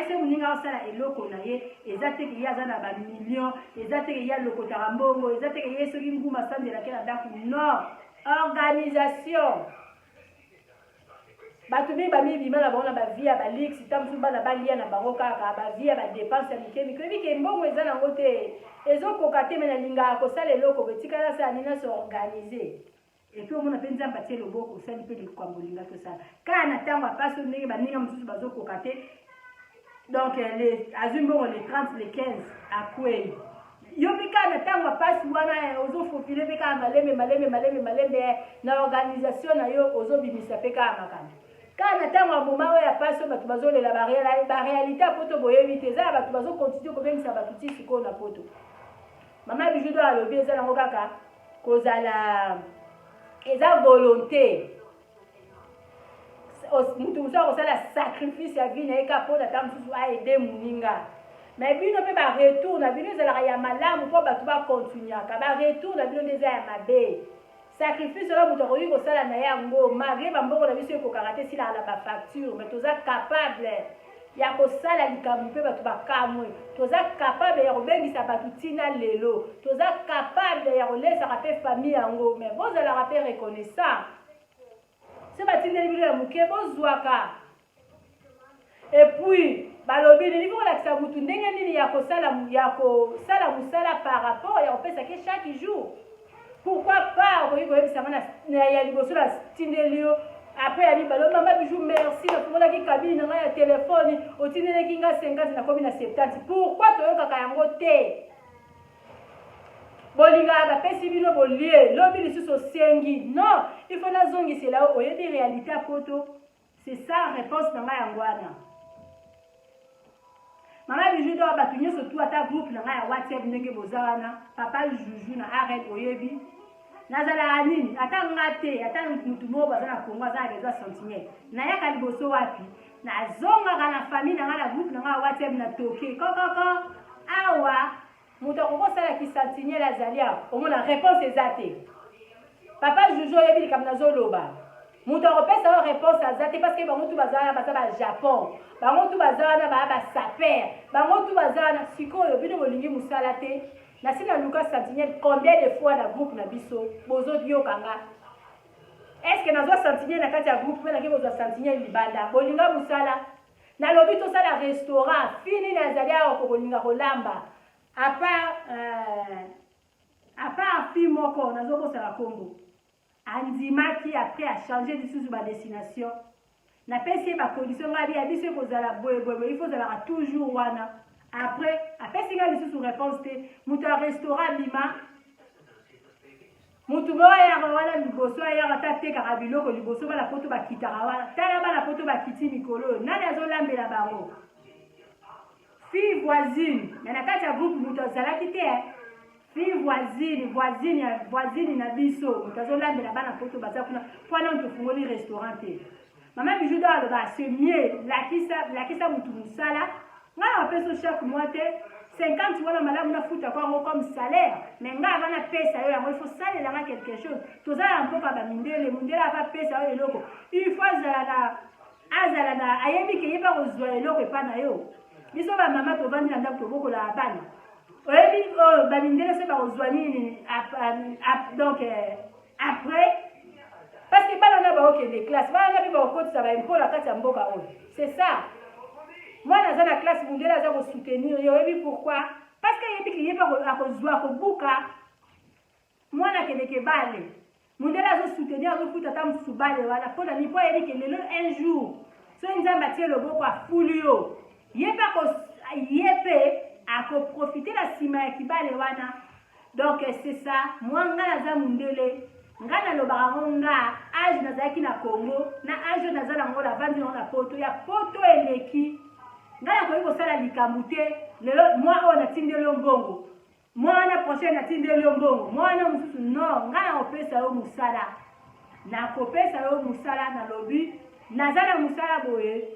se moninga osala eloko na ye eza teke ye aza na bamillion eza teke ye alokotaka mbongo eza teke ye soki nguma sandelake na ndako non organisation bato mingi bamibima na bango na bavie ya balix ta mosusu bana balia na bango kaka bavie ya badepense ya mikemiko ebike mbongo eza nango te ezokoka te me nalingaka kosala eloko betikala asala nini aso organise epuis omona mpe nzambe atie loboko osali mpe likambo olinga tosala kaka na ntango apasi ndenge baninga mosusu bazokoka te donc azwi mbongo le 30 le 15 akwei yo mpe kaka na ntango apasi wana ozofofile mpe kaka malembe na organisation na yo ozobimisa mpe kaka makambo kaka na ntango ya moma oyo apasi oyo bato bazolela baréalité ya poto boyebi te eza na bato bazokontinue kobengisa bato ti sikoyo na poto mama bijou do alobi eza nango kaka kozala eza volonté mutu mosu akosala sacrifice ya vie na ye kaka mpo na ta mosusu aede moninga me bino mpe baretour na bino ezalaka ya malamu mpo bato bakontinuaka baretour na bino nde eza ya mabe sacrifice oyo moto akoki kosala na ye yango malgré bambongo na biso ekokaka te silaka na bafacture me toza capable ya kosala likambo mpe bato bakamwe toza capable ya kobengisa bato ntina lelo toza capable ya kolesaka mpe famille yango me bozalaka mpe reconnaissant se batindeli bino ya moke bozwaka epuis balobi nini kolakisa mutu ndenge nini ya kosala mosala par rapport ya kopesaki chaque jour pourquoi pas okoki koyebisanga ya liboso na tindeli yo après ya mibalo mama bijou merci nafongonaki kabine na ngai ya telefone otindeleki nga 50 nakomi na 70 pourquoi toyokaka yango te bolingaka bapesi bino bolie lobi lisusu osengi non il faut nazongisela o oyebi réalité ya poto c'est ça réponse na ngai yango wana mama bijou do bato nyonso tu ata groupe na ngai ya whatsapp ndenge boza wana papa juju na arrête oyebi nazala nini ata nga te ata mutu moko baza na Kongo aza na besoin sentinelle nayaka liboso wapi nazongaka na famille na nga na groupe na nga ya whatsapp na toke kokoko awa mutu akokosalaki sentinelle azali awa omona réponse eza te papa juju oyebi likambo nazoloba mutu akopesa oyo réponse aza te parce que bango tu baza wana baza bajapon bango tu baza wana baya basaper bango tu baza wana sikoyo bino bolingi mosala te nasi na luka sentinelle combien de fois na groupe na biso bozodiyokanga est ce que nazwa sentinelle na kati ya groupe mpe nake bozwa sentinelle libanda bolinga mosala na lobi to ça la restaurant fini na zalia ko kolinga kolamba à part fi moko na zoko sala Congo andimaki après a changer de sous ba destination na pesi ba condition ngabi ya biso ko zala boye il faut zala toujours wana après singa biso sous réponse te muto restaurant bima mutu boya wala liboso ya atate ka biloko liboso bala poto bakitaka wala tala bala poto bakiti mikolo nani azolambela bango fille voisine na kati ya groupe mutu azalaki te fille voisine na biso mutu azolambela bana poto baza kuna pwana ntofungoli restaurant te mama bijou da ba c'est mieux lakisa mutu musala ngala peso chaque mois te 50 wala malamu na futa kwa comme salaire mais nga bana pesa yo yango il faut saler là quelque chose toza un peu ba mindele ba pesa yo eloko il faut azala na ayebi ke yeba kozwa eloko epa na yo biso ba mama to vandi na ndako to boko la bana oyebi ba mindele se ba kozwa nini donc après parce que bana na ba okende classe bana na ba okotisa ba impola kati ya mboka oyo c'est ça. Moi, dans la classe mondiale, je vais soutenir. Pourquoi? Parce que je vais soutenir. Moi, je vais soutenir. Je vais soutenir. Un jour, si vous avez le beau à Foulio, je vais profiter de la cima qui va le wana. Donc, c'est ça. Moi, je vais mondiale. Ngana lo baronga age na zaki na Congo na age na zala ngola vandi na poto ya poto eleki ngana ko iko sala likamute lelo moi on a tindelo mbongo moi na prochaine na tindelo mbongo moi na mususu no ngana opesa yo musala na kopesa yo musala na lobi na zala musala boye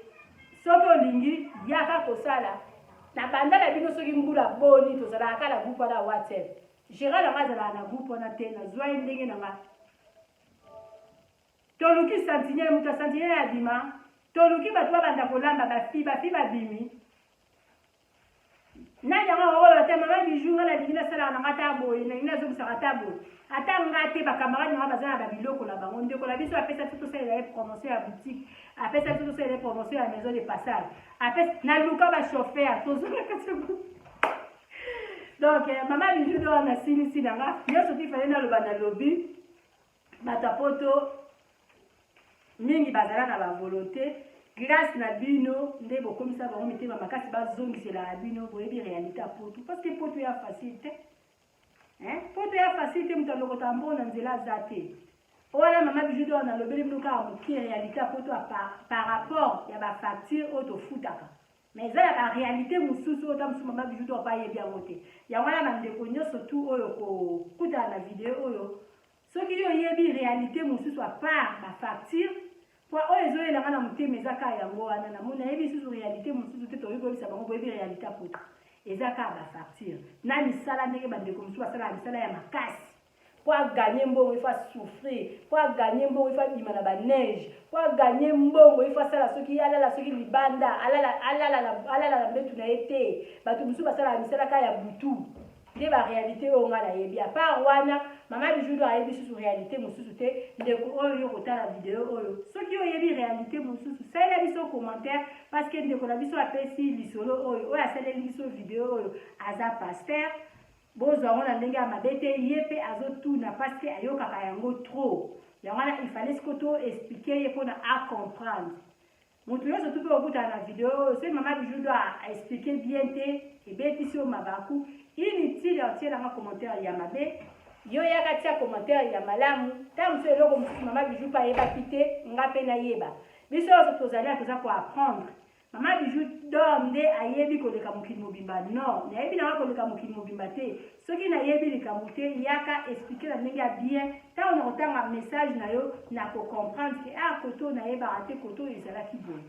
soko lingi yaka kosala na bandala bino soki mbula boni to zala kala groupe na WhatsApp jira la mazala na groupe na te na zwa ndenge na nga toluki sentinelle muta sentinelle ya bima toluki batwa banda kolamba ba fi bimi na nyanga wala te mama bijunga na dina sala na ngata boye na ina zo bisaka boye ata ngate ba camarade nga bazana ba biloko la bango ndeko la biso apesa tout ça la promotion ya boutique apesa tout ça la promotion ya maison de passage apesa na luka ba chauffeur tozo na katsebo donc mama bijou do na sinisi nanga nyoso tifale na loba na lobby batapoto mingi bazala na la volonté grâce na bino nde bokomisa bango mitema makasi bazongisela na bino boyebi réalité ya poto parce que poto ya facilité poto ya facilité mutu alokota mbona nzela za te wana mama bijou do na lobeli bino kaka moki réalité ya poto par rapport ya bafacture oyo tofutaka mais eza ya baréalité mosusu oyo ta mosusu mama bijou do bayebi yango te yango wana bandeko nyonso tu oyo kokutana na video oyo soki yo yebi réalité mosusu à part bafacture po oyo ezoyelanga na motema eza kaka yango wana namona yebi susu réalité mosusu te toyebi koyebisa bango boyebi réalité apoto eza kaka bafacture na misala ndenge bandeko mosusu basala misala ya makasi po aganye mbongo ifo asouffrir po aganye mbongo ifo abima na baneige po aganye mbongo ifo asala soki alala soki libanda alala na mbetu na ye te bato mosusu basala misala kaka ya butu nde baréalité oyo nga nayebi a part wana mama bijou do ayebi susu réalité mosusu te ndeko oyo yo kotala video oyo soki oyebi réalité mosusu salela biso commentaire parce que ndeko na biso apesi lisolo oyo asaleli biso video oyo aza pasteur bozwa ngo na ndenge ya mabe te ye mpe azotuna parce que ayokaka yango trop yango wana il fallait siko to expliquer ye mpona acomprendre moto nyonso tu mpe okutana na video oyo soki mama bijou do aexplike bien te ebetisi yo mabaku inutile otie nanga commentaire ya mabe yo yaka tia commentaire ya malamu ta mosu eloko mosusu mama bijou mpe ayebaki te nga mpe nayeba biso oyo tozali toza koapprendre mama bijou dor nde ayebi koleka mokili mobimba non nayebi nanga koleka mokili mobimba te soki nayebi likambo te yaka explike na ndenge ya bien ntango nakotanga message na yo na kocomprendre ke koto nayebaka te koto ezalaki boye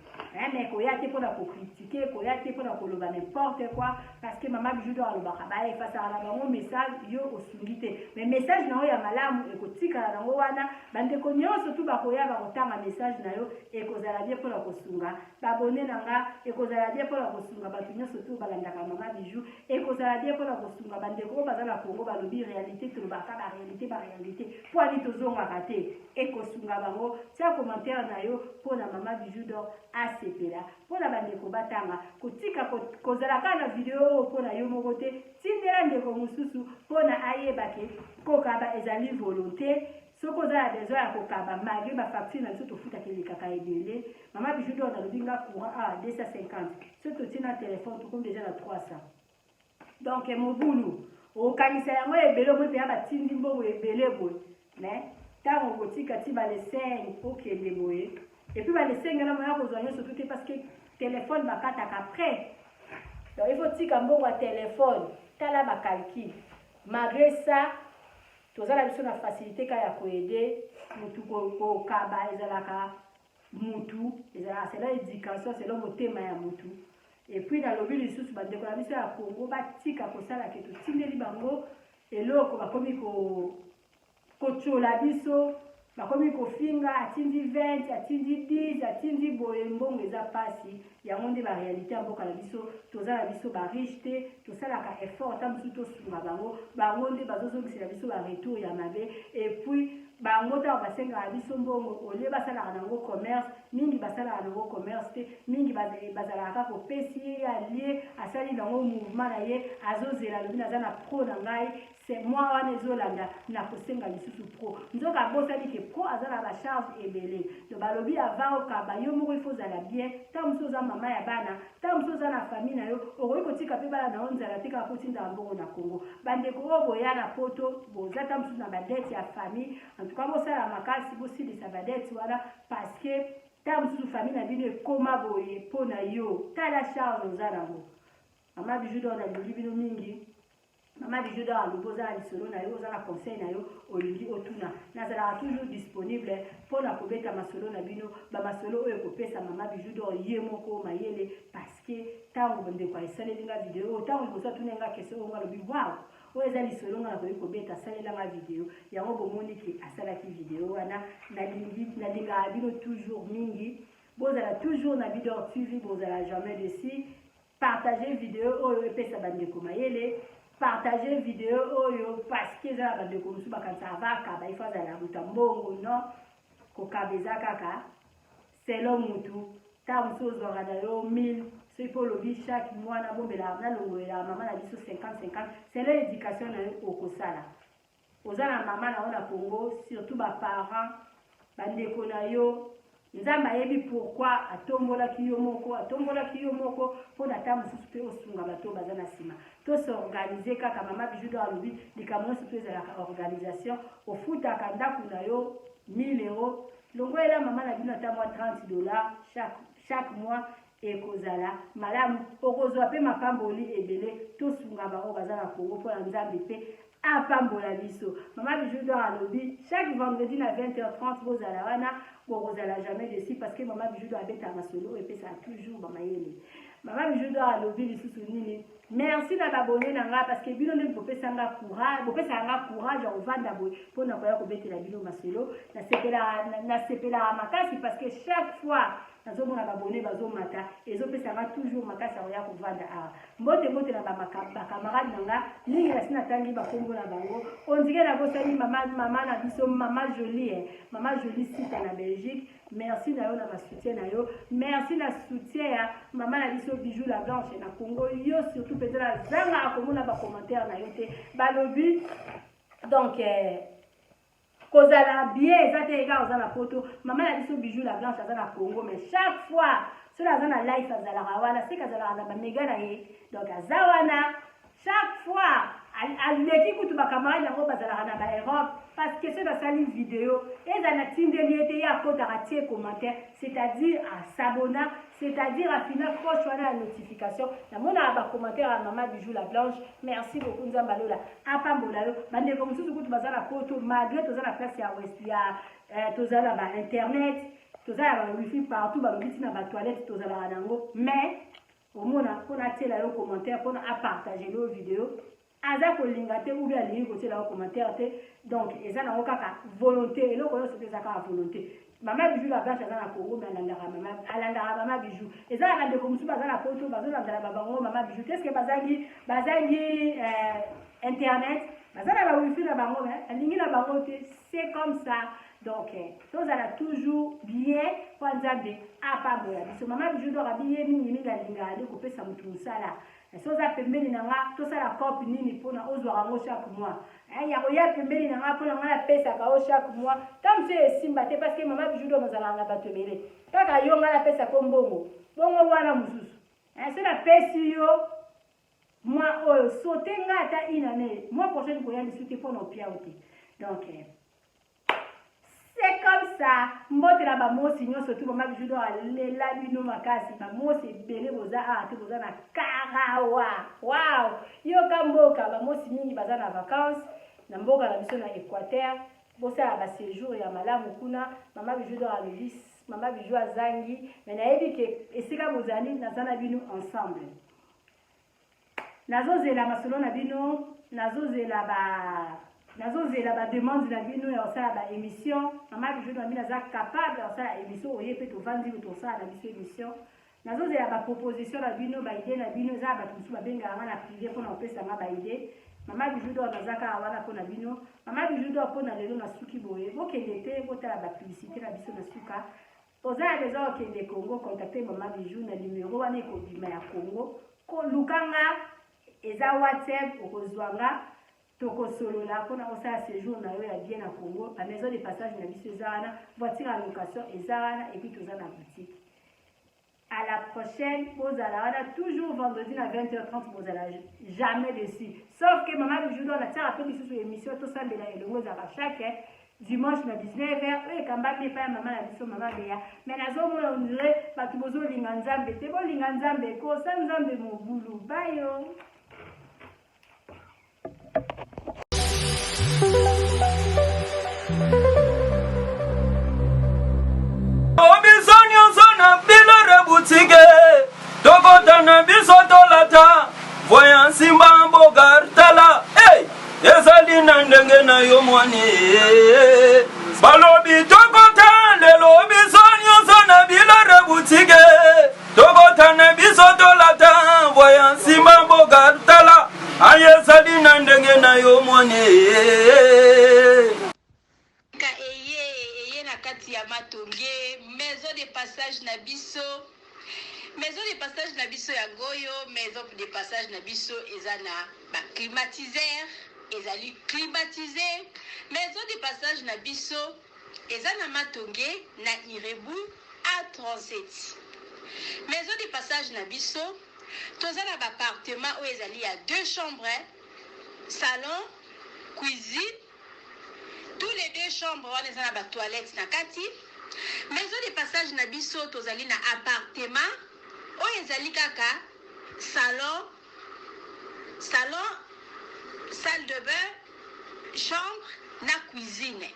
mais koya te mpona kokritike koya te mpona koloba n'importe quoi parce que mama bijou dor alobaka baefasaka na bango message yo osungi te mais message na yo ya malamu ekotikala nango wana bandeko nyonso tu bakoya bakotanga message na yo ekozala bien mpona kosunga babone na nga kosunga ekozala bien mpona kosunga bato nyonso to balandaka mama bijou ekozala bien mpona kosunga bandeko oyo baza na Congo balobi réalité tolobaka baréalité po ani tozongaka te ekosunga bango tia commentaire na yo mpona mama bijou donc asepela mpona bandeko batanga kotika kozala kaka na video oyo mpona yo moko te tindela ndeko mosusu mpona ayebake kokaba ezali volonté soko oza na besoin ya kokaba malgré bafacture na biso tofutaka elekaka ebele mama bijou donc nalobi nga courant a 250 so totie na telefone tokomi deja na 300 donc mobulu okanisa yango ebele omoi mpenza batindi mbongo ebele boye mais ntango okotika ti bale 5 okende boye epuis bale 5 na moya kozwa nyonso to te parce que telefone bakataka après donc il faut tika mbongo ya telefone tala bakalkile malgré ça toza na biso na facilité ka ya koede mutu kokaba ezalaka mutu ezalaka selon éducation selon motema ya mutu epuis nalobi lisusu bandeko na biso ya Congo batika kosala ke totindeli bango eloko bakomi kotyola biso bakomi kofinga atindi 20 atindi 10 atindi boye mbongo eza pasi yango nde baréalité ya mboka na biso toza na biso bariche te tosalaka effort ta mosusu tosunga bango nde bazozongisela biso baretour ya mabe epuis bango ntango basengaka biso mbongo olie basalaka nango commerce mingi basalaka nango commerce te mingi bazalaka kaka kopesi ye alie asali nango mouvement na ye azozela lobi naza na pro na ngai c'est moi wana ezolanda na kosenga lisusu pro nzoka abosani ke pro aza na bacharge ebele to balobi avant okaba yo moko ifo ozala bien ntango mosusu oza mama ya bana ntango mosusu oza na famille na yo okoki kotika mpe bana na yo nzala te kaka potindaka mbongo na Congo bandeko oyo boya na poto boza ntango mosusu na badete ya famille en tout cas bosala makasi bosilisa badete wana parce que ntango mosusu famille na bino ekoma boye mpo na yo tala charge oza nango mama bijou donc nalingi bino mingi mama bijou donc alobi oza na lisolo na yo oza na conseil na yo olingi otuna nazalaka toujours disponible mpona kobeta masolo na bino bamasolo oyo ekopesa mama bijou donc ye moko mayele parce que ntango ndeko esaleli nga video oyo ntango liboso atuna nga question oyo nga alobi wow oyo eza lisolo nga nakoki kobeta asalelanga video yango bomoni ke asalaki video wana nalingaka bino toujours mingi bozala toujours na video suivi bozala jamais desi partager video oyo epesa bandeko mayele partager video oyo parce que ezala bandeko mosusu bakanisaka bakaba ifo azala buta mbongo non kokaba eza kaka selo mutu ntango mosusu ozwaka na yo 1000 soki mpo olobi chaque mois nabombelaka nalongolelaka mama na biso 50-50 selo éducation na yo okosala oza na mama na yo na Congo surtout baparent bandeko na yo nzambe ayebi pourquoi atombolaki yo moko mpo na ntango mosusu mpe osunga bato baza na nsima tosorganize kaka mama bijou donc alobi likambo nyonso to ezalaka organisation ofutaka ndako na yo 1000 euros longolela mama na bino ata mwa $30 chaque mois ekozala malamu okozwa mpe mapamboli ebele tosunga bango baza na Congo mpo na nzambe mpe apambola biso mama bijou donc alobi chaque vendredi na 20h30 bozala wana bokozala jamais desi parce que mama bijou donc abetaka masolo epesaka toujours bamayele mama bijou donc alobi lisusu nini merci na babone na nga parce que bino nde bopesaka nga courage ya kovanda boye mpo na koya kobetela bino masolo nasepelaka makasi parce que chaque fois nazomona babone bazomata ezopesanga toujours makasi ya koya kovanda awa mbote na bakamarade na nga mingi nasi natangi bakombo na bango ondike nabosani mama na biso mama jolie sita na Belgique merci na yo na basoutien na yo merci na soutien ya mama na biso bijou la blanche na Congo yo surtout peut-être na zanga akomona bacommentaire na yo te balobi donc kozala bien eza te ega oza na poto mama na biso bijou la blanche aza na Congo mais chaque fois soki aza na life azalaka wana seki azalaka na bamega na ye donc aza wana chaque fois aleki kutu bakamarade yango bazalaka na baeurope parce que soki asali video eza na tindeli ete ye akotaka tie commentaire c'est-à-dire asabona c'est-à-dire afina cloche wana ya notification namonaka bacommentaire ya mama bijou la blanche merci beaucoup nzambe alola apambola yo bandeko mosusu kutu baza na poto malgré toza na place ya west ya tozala na bainternet tozala na wifi partout balobi ntina batoilette tozalaka nango mais omona mpona atiela yo commentaire mpona apartage yo video aza kolinga te ou bien alingi kotiela yo commentaire te donc eza nango kaka volonté eloko nyonso te eza kaka volonté Mama Bijou la blanche azana Congo mais alandaka Mama Bijou ezala na ndeko mususu bazana poto bazolandala babango Mama Bijou qu'est-ce que bazangi internet bazana ba wifi na bango alingi na bango c'est comme ça donc tozala toujours bien kwa nzambe apaboya biso Mama Bijou do rabiye mingi alinga ali kopesa mutu musala soza pembeni na nga tosala kopi nini mpona ozwaka ngo chaque mois ya koya pembeni na nga mpona nga napesaka o chaque mois ta mosu esimba te parce que Mama Bijou do nazalaka na bato ebele kaka yo nga napesa ko mbongo bongo wana mosusu so napesi yo mwa oyo sote nga ata inane mois prochaine koya lisu te mpona opia o te donc c'est comme ça mbotela bamosi nyonso tu Mama Bijou do alela bino makasi bamosi ebele boza awa te boza na karawa wow yoka mboka bamosi mingi baza na vacances na mboka na biso na Équateur bosala baséjour ya malamu kuna Mama Bijou do alobis Mama Bijou azangi mais nayebi ke esika bozali naza na bino ensemble nazozela masolo na bino nazozela ba demande na bino ya osala ba émission Mama Bijou na bino aza capable ya osala émission oye pe tovandi tosala na biso émission nazozela ba proposition na bino ba idée na bino eza bato mosusu babengaka nga na privé mpona kopesanga ba idée Mama Bijou do nazaka wana mpona bino Mama Bijou do mpona lelo na suki boye bokende te botala ba publicité na biso na suka ozala besoin okende Congo contacter Mama Bijou na numéro wana ekobima ya Congo lukanga eza WhatsApp okozwanga tokosolola mpona osala séjour na yo ya bien na Congo la maison de passage na biso eza wana voiture à location eza wana et puis toza na boutique à la prochaine bozala wana toujours vendredi na 20h30 bozala jamais dessus sauf que Mama Bijou do natiaka mpe lisusu émission tosambela elongo ezalaka chaque dimanche na 19h oyo ekambaki epai ya mama na biso Mama Beya mais nazomona ondire bato bozolinga nzambe te bolinga nzambe kosa nzambe mobulu bayo tokotana biso tolata voya nsimba mbogartala ezali na ndenge na yo mwane balobi tokota lelo biso nyonso na bilore butike tokotana biso tolata voya nsimba mbogartala ezali na ndenge na yo mwane eye na kati ya matonge maison de passage na biso maison de passage na biso ya goyo maison de passage na biso ezana ba climatiseur ezali climatisé maison de passage na biso ezana matonge na Irebu A37 maison de passage na biso tozana ba appartement oyo ezali ya 2 chambres salon cuisine tous les 2 chambres wana ezana ba toilettes na kati maison de passage na biso tozali na appartement oyo ezali kaka salon salle de bain chambre na cuisine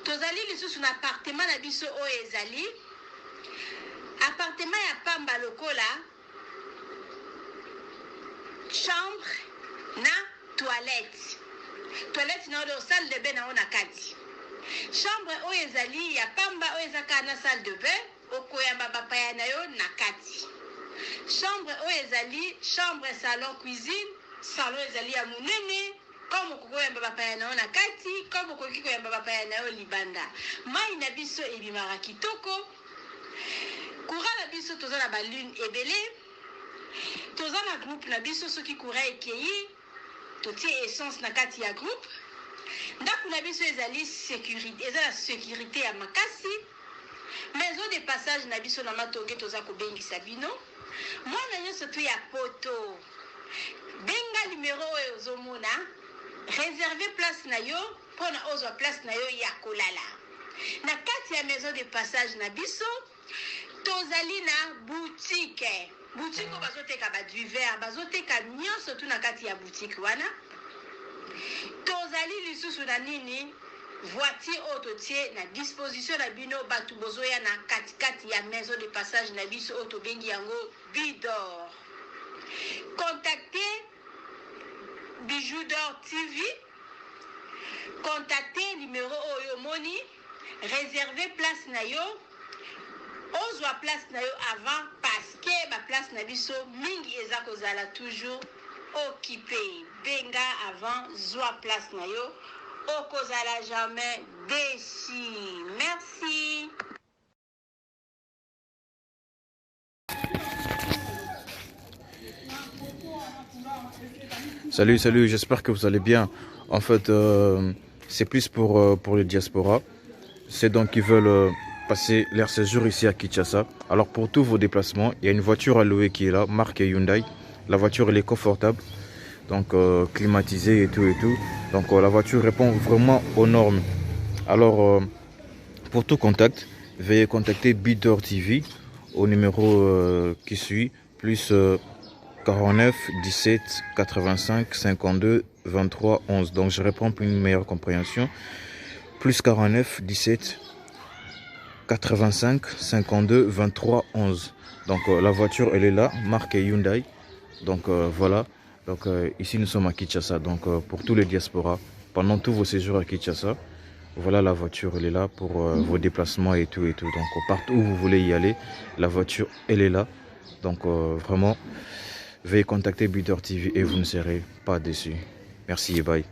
tozali lisusu na appartement na biso oyo ezali appartement ya pamba lokola chambre na toilette na oyo salle de bain na ona kati chambre oyo ezali ya pamba oyo ezaka na salle de bain okoyamba bapaya na yo na kati chambre oyo ezali chambre salon cuisine salon ezali ya monene comme okokoyamba bapaya na yo na kati comme okoki koyamba bapaya na yo libanda mai na biso ebimaka kitoko courant na biso toza na balune ebele toza na groupe na biso soki courant ekei totie essence na kati ya groupe ndako na biso ezali eza na sécurité ya makasi maison de passage na biso na matonge toza kobengisa bino mwana nyonso tu ya poto benga numéro oyo ozomona réserver place na yo mpona ozwa place na yo ya kolala na kati ya maison de passage na biso tozali na boutique oyo bazoteka baduver bazoteka nyonso tu na kati ya boutique wana tozali lisusu na nini voiture oyo totie na disposition na bino bato bozoya na katikati ya maison de passage na biso oyo tobengi yango Bidor. Contactez Bijou d'Or TV, contactez numéro oyo moni réserver place na yo ozwa place na yo avant parce que ba place na biso mingi eza kozala toujours occupé. Benga avant zwa place na yo okozala jamais déçu. Merci. Salut, j'espère que vous allez bien. En fait, c'est plus pour le diaspora. C'est donc qui veulent passer leur séjour ici à Kinshasa. Alors pour tous vos déplacements, il y a une voiture à louer qui est là, marque Hyundai. La voiture elle est confortable, donc climatisée et tout. Donc la voiture répond vraiment aux normes. Alors pour tout contact, veuillez contacter Bidor TV au numéro qui suit, plus 49 17 85 52 23 11. Donc je réponds pour une meilleure compréhension. Plus 49 17 85 52 23 11. Donc la voiture elle est là, marque Hyundai. Donc voilà. Donc ici nous sommes à Kinshasa. Donc pour tous les diasporas, pendant tous vos séjours à Kinshasa, voilà la voiture elle est là pour vos déplacements et tout. Donc partout où vous voulez y aller, la voiture elle est là. Donc vraiment, veuillez contacter Bidor TV et vous ne serez pas déçus. Merci et bye.